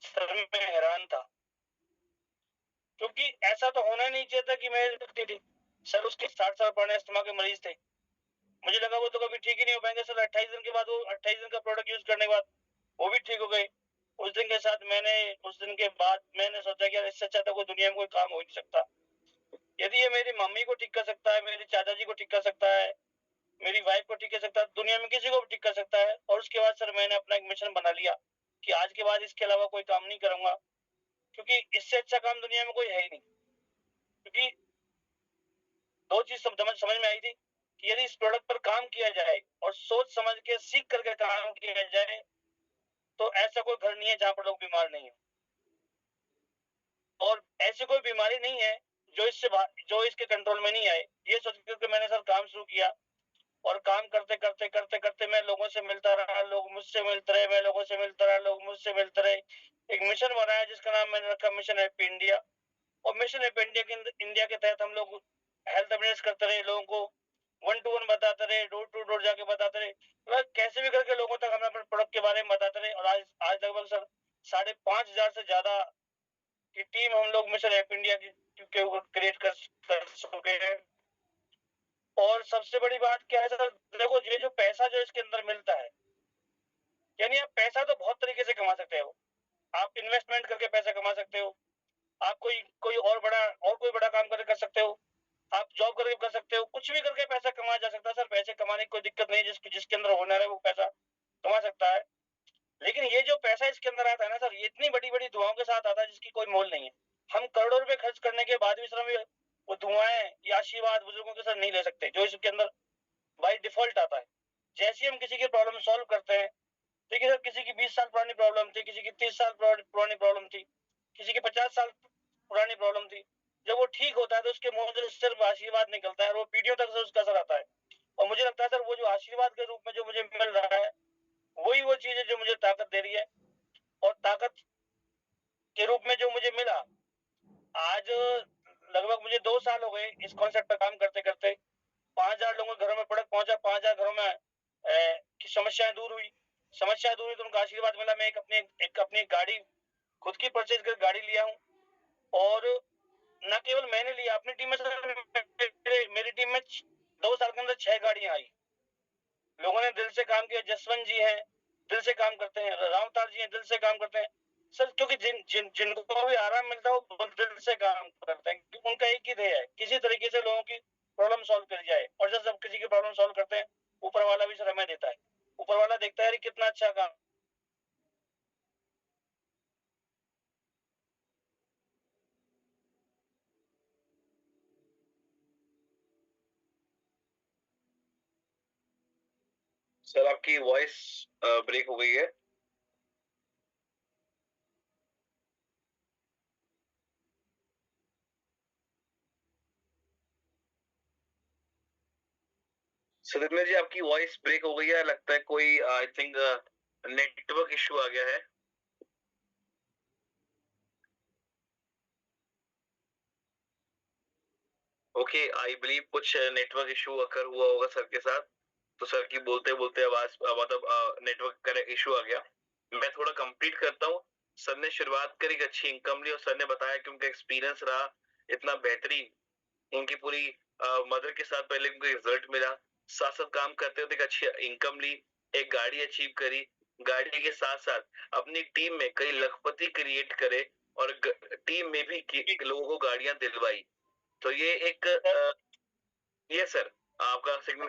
Speaker 8: सर मैं हैरान था, क्योंकि ऐसा तो होना नहीं चाहिए था कि मैं थी। सर उसके 60 साल पुराने अस्थमा के मरीज थे। मुझे लगा वो तो कभी ठीक ही नहीं हो पाएंगे। सर 28 दिन के बाद, वो 28 दिन का प्रोडक्ट यूज करने के बाद वो भी ठीक हो गए। उस दिन के साथ उस दिन के बाद मैंने सोचा कि यार इससे अच्छा तो कोई दुनिया में कोई काम हो ही नहीं सकता। यदि ये मेरी मम्मी को ठीक कर सकता है, मेरे चाचा जी को ठीक कर सकता है, मेरी वाइफ को ठीक कर सकता है, दुनिया में किसी को भी ठीक कर सकता है। और उसके बाद सर मैंने अपना एक मिशन बना लिया कि आज के बाद इसके अलावा कोई काम नहीं करूंगा, क्योंकि इससे अच्छा काम दुनिया में कोई है ही नहीं। क्योंकि 2 चीज समझ में आई थी कि यदि इस प्रोडक्ट पर काम किया जाए और सोच समझ के सीख करके काम किया जाए, तो ऐसा कोई घर नहीं है जहां पर लोग बीमार नहीं है। और ऐसी कोई बीमारी नहीं है जो इसके कंट्रोल में नहीं आए। ये सोच करके मैंने सर काम शुरू किया, और काम करते करते करते करते मैं लोगों से मिलता रहा, लोग मुझसे मिलते रहे, मैं लोगों से मिलता रहा, लोग मुझसे मिलते रहे। एक मिशन बनाया जिसका नाम मैंने रखा मिशन हैप्पी इंडिया। और मिशन हैप्पी इंडिया के तहत हम लोग हेल्थ अवेयरनेस करते रहे, लोगों को 1 to 1 बताते रहे, डोर टू डोर जाके बताते रहे, मतलब कैसे भी करके लोगों तक हम अपने प्रोडक्ट के बारे में बताते रहे। और आज लगभग सर 5,500 से ज्यादा की टीम हम लोग मिशन हैप्पी इंडिया के ऊपर क्रिएट कर चुके हैं। और सबसे बड़ी बात क्या है सर, देखो ये जो पैसा जो इसके अंदर मिलता है, यानी आप पैसा तो बहुत तरीके से कमा सकते हो। आप इन्वेस्टमेंट करके पैसा कमा सकते हो, आप कोई और कोई बड़ा काम करके कर सकते हो, आप जॉब करके कर सकते हो, कुछ भी करके पैसा कमाया जा सकता है। सर पैसे कमाने की कोई दिक्कत नहीं है, जिसके अंदर हुनर है वो पैसा कमा सकता है। लेकिन ये जो पैसा इसके अंदर आता है ना सर, ये इतनी बड़ी बड़ी दुआओं के साथ आता है जिसकी कोई मोल नहीं है। हम करोड़ों रुपए खर्च करने के बाद भी सर वो दुआएं या आशीर्वाद बुजुर्गों के सर नहीं ले सकते, जो इसके अंदर बाय डिफॉल्ट आता है। जैसे हम किसी की प्रॉब्लम सॉल्व करते हैं, देखिए सर किसी की 20 साल पुरानी प्रॉब्लम थी, किसी की 30 साल पुरानी प्रॉब्लम थी, किसी की 50 साल पुरानी प्रॉब्लम थी। जब वो ठीक होता है तो उसके मुंह से सिर्फ आशीर्वाद निकलता है और वो पीढ़ियों तक से उसका असर आता है। और मुझे लगता है सर वो जो आशीर्वाद के रूप में जो मुझे मिल रहा है, वही वो चीज है जो मुझे ताकत दे रही है। और ताकत के रूप में जो मुझे मिला, आज लगभग मुझे 2 साल हो गए इस कॉन्सेप्ट पर काम करते करते। 5,000 लोगों के घरों में प्रोडक्ट पहुंचा, 5,000 घरों में की समस्याएं दूर हुई तो उनका आशीर्वाद मिला। मैं एक अपनी गाड़ी खुद की परचेज कर गाड़ी लिया हूँ, और न केवल मैंने लिया, अपनी टीम में मेरी टीम में 2 साल के अंदर 6 गाड़ियां आई। लोगों ने दिल से काम किया। जसवंत जी हैं, दिल से काम करते हैं, रामतार जी हैं, दिल से काम करते हैं सर, क्योंकि जिनको भी आराम मिलता है वो दिल से काम करते हैं। उनका एक ही ध्येय है, किसी तरीके से लोगों की प्रॉब्लम सॉल्व करी जाए। और जब किसी की प्रॉब्लम सॉल्व करते हैं, ऊपर वाला भी सर हमें देता है। ऊपर वाला देखता है कितना अच्छा काम।
Speaker 1: सर आपकी वॉइस ब्रेक हो गई है। सुधिंदर जी आपकी वॉइस ब्रेक हो गई है, लगता है कोई आई थिंक नेटवर्क इशू आ गया है। ओके, आई बिलीव कुछ नेटवर्क इशू अकर हुआ होगा सर के साथ, तो सर की बोलते बोलते आवाज मतलब नेटवर्क का इशू आ गया। मैं थोड़ा कंप्लीट करता हूँ। सर ने शुरुआत करी, अच्छी इनकम ली और सर ने बताया कि उनका एक्सपीरियंस रहा इतना बेहतरीन, उनकी पूरी मदर के साथ पहले उनको रिजल्ट मिला, साथ साथ काम करते हुए एक अच्छी इनकम ली, एक गाड़ी अचीव करी, गाड़ी के साथ साथ अपनी टीम में कई लखपति क्रिएट करे और टीम में भी लोगों को गाड़ियां दिलवाई। तो ये एक ये सर आपका सिग्नल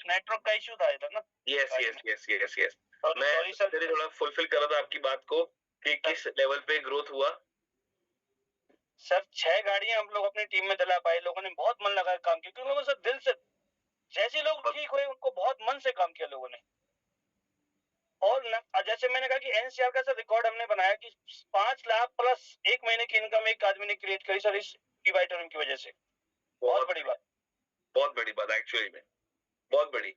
Speaker 8: नेटवर्क का इशू था इधर ना।
Speaker 1: Yes yes yes yes yes मैं थोड़ा फुलफिल कर रहा था आपकी बात को कि किस लेवल पे ग्रोथ हुआ।
Speaker 8: सर 6 गाड़ियां हम लोग अपनी टीम में दिला पाए, लोगों ने बहुत मन लगाया काम किया, क्योंकि लोगों से दिल से जैसे लोग ठीक हुए उनको बहुत मन से काम किया लोगों ने। और जैसे मैंने कहा कि एनसीआर का सर रिकॉर्ड हमने बनाया कि 5 लाख प्लस एक महीने की इनकम एक आदमी ने क्रिएट करी सर इस ई-बाइटोरियम की वजह से। बहुत बड़ी बात,
Speaker 1: बहुत बड़ी बात एक्चुअली में, बहुत बड़ी।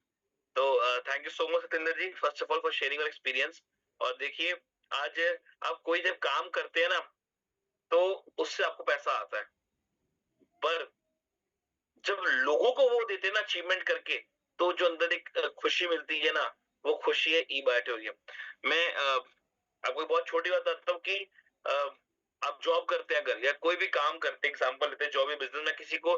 Speaker 1: तो thank you so much Satendra ji first of all for sharing your experience. और देखिए आज आप कोई जब काम करते हैं ना तो उससे आपको पैसा आता है, पर जब लोगों को वो देते हैं ना अचीवमेंट करके, तो जो अंदर एक खुशी मिलती है ना, वो खुशी है ई-बाइटोरियम। मैं आपको बहुत छोटी बात बताता हूँ कि आप जॉब करते हैं अगर या कोई भी काम करते हैं, एग्जांपल लेते हैं जॉब या बिजनेस में, किसी को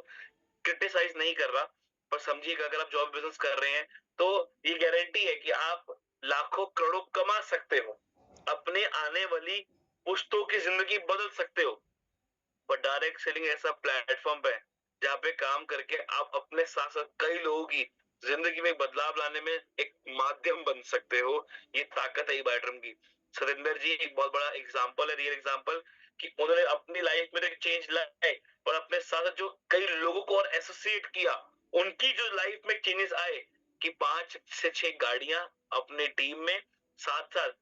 Speaker 1: क्रिटिसाइज नहीं कर रहा, पर समझिएगा अगर आप जॉब बिजनेस कर रहे हैं तो ये गारंटी है कि आप लाखों करोड़ों कमा सकते हो, अपने आने वाली पुश्तों की जिंदगी बदल सकते हो। पर डायरेक्ट सेलिंग ऐसा प्लेटफॉर्म है जहाँ पे काम करके आप अपने साथ साथ कई लोगों की जिंदगी में बदलाव लाने में एक माध्यम बन सकते हो। ये ताकत है ई-बाइटोरियम की। सुरेंद्र जी एक बहुत बड़ा एग्जांपल है, रियल एग्जांपल, कि उन्होंने अपनी लाइफ में एक चेंज लाए और अपने साथ जो कई लोगों को और एसोसिएट किया, उनकी जो लाइफ में चेंजेस आए कि 5 से 6 गाड़ियां अपने टीम में, साथ साथ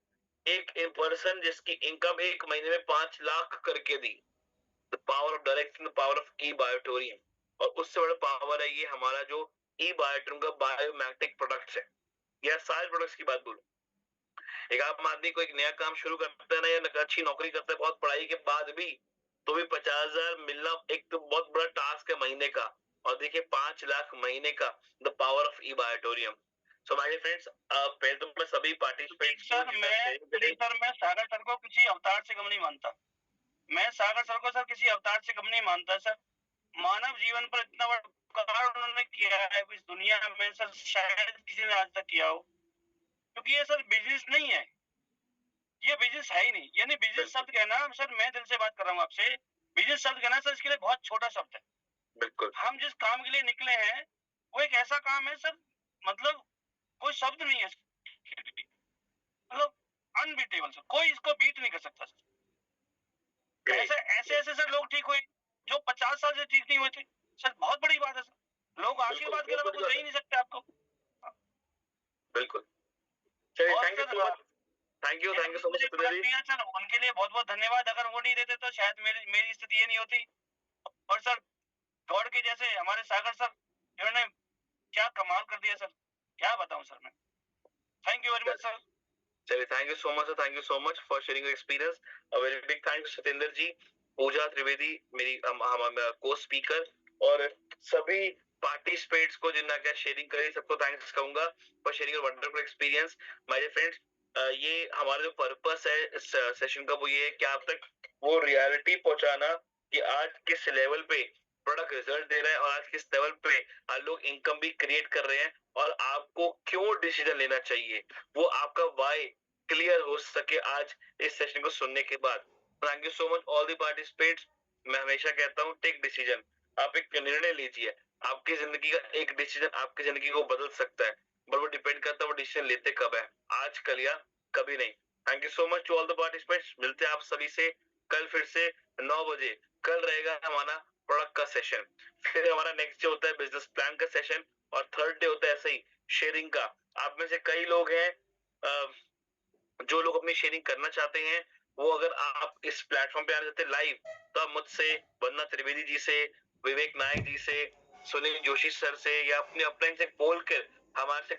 Speaker 1: एक पर्सन जिसकी इनकम एक महीने में 5 लाख करके दी। The power of direction, the power of Ebiotorium. और उससे बड़ा पावर है ये हमारा जो ई-बायोटोरियम का बायोमैग्नेटिक प्रोडक्ट्स है, या सारे प्रोडक्ट्स की बात बोलूं, एक आम आदमी को एक नया काम शुरू करता है ना या अच्छी नौकरी करता है बहुत पढ़ाई के बाद भी, तो भी 50,000 मिलना एक तो बहुत बड़ा टास्क है महीने का, और देखिए 5 लाख महीने का, the power of Ebiotorium. So my friends, पहले तो मैं सभी पार्टिसिपेंट्स
Speaker 8: सर मैं सागर सर को किसी अवतार से कम नहीं मानता, मैं सागर सर को सर किसी अवतार से कम नहीं मानता सर। मानव जीवन पर इतना बड़ा उपकार उन्होंने किया है इस दुनिया में सर, शायद किसी ने आज तक किया हो, क्योंकि ये सर बिजनेस नहीं है, ये बिजनेस है ही नहीं। यानी बिजनेस शब्द कहना, सर मैं दिल से बात कर रहा हूँ आपसे, बिजनेस शब्द कहना सर इसके लिए बहुत छोटा शब्द है।
Speaker 1: बिल्कुल,
Speaker 8: हम जिस काम के लिए निकले हैं वो एक ऐसा काम है सर, मतलब कोई शब्द नहीं है, मतलब अनबीटेबल सर, कोई इसको बीट नहीं कर सकता सर। ऐसे सर लोग ठीक हुए जो 50 साल से ठीक नहीं हुए थे सर, बहुत बड़ी बात है सर। लोग आशीर्वाद के अलावा कुछ दे ही नहीं सकते आपको।
Speaker 1: बिल्कुल, चलिए thank you so much, thank you so much
Speaker 8: sir, उनके लिए बहुत बहुत धन्यवाद। अगर वो नहीं देते तो शायद मेरी स्थिति ये नहीं होती। और सर गॉड के जैसे हमारे सागर सर, इन्होंने क्या कमाल कर दिया सर, क्या बताऊं सर मैं। Thank you very much sir.
Speaker 1: चलिए thank you so much, thank you so much for sharing your experience. A very big thanks Satendra ji, Pooja Trivedi मेरी हम को स्पीकर, और सभी पार्टिसिपेंट्स को जिन्होंने क्या शेयरिंग करी, सबको थैंक्स कहूंगा for sharing your wonderful experience. My friends, ये हमारा जो पर्पस है इस सेशन का वो ये है कि आप तक वो रियलिटी पहुंचाना कि आज किस लेवल पे प्रोडक्ट रिजल्ट दे रहा है और आज किस लेवल पे लोग इनकम भी क्रिएट कर रहे हैं, और आपको क्यों डिसीजन लेना चाहिए, वो आपका वाई क्लियर हो सके आज इस सेशन को सुनने के बाद। Thank you so much all the participants. मैं हमेशा कहता हूँ टेक डिसीजन, आप एक निर्णय लीजिए, आपकी जिंदगी का एक डिसीजन आपकी जिंदगी को बदल सकता है, पर वो डिपेंड करता है वो डिसीजन लेते कब है, आज कल या कभी नहीं। Thank you so much to all the participants. मिलते हैं आप सभी से कल फिर से 9 बजे। कल रहेगा हमारा प्रोडक्ट का सेशन, फिर हमारा नेक्स्ट डे होता है बिजनेस प्लान का सेशन, और थर्ड डे होता है ऐसे ही शेयरिंग का। आप में से कई लोग हैं जो लोग अपनी शेयरिंग करना चाहते हैं, वो अगर आप इस प्लेटफॉर्म पे आना चाहते हैं लाइव, तो आप मुझसे, वंदना त्रिवेदी जी से, विवेक नायक जी से, सुनील जोशी सर से या अपने अपलाइन से बोल कर हमारे से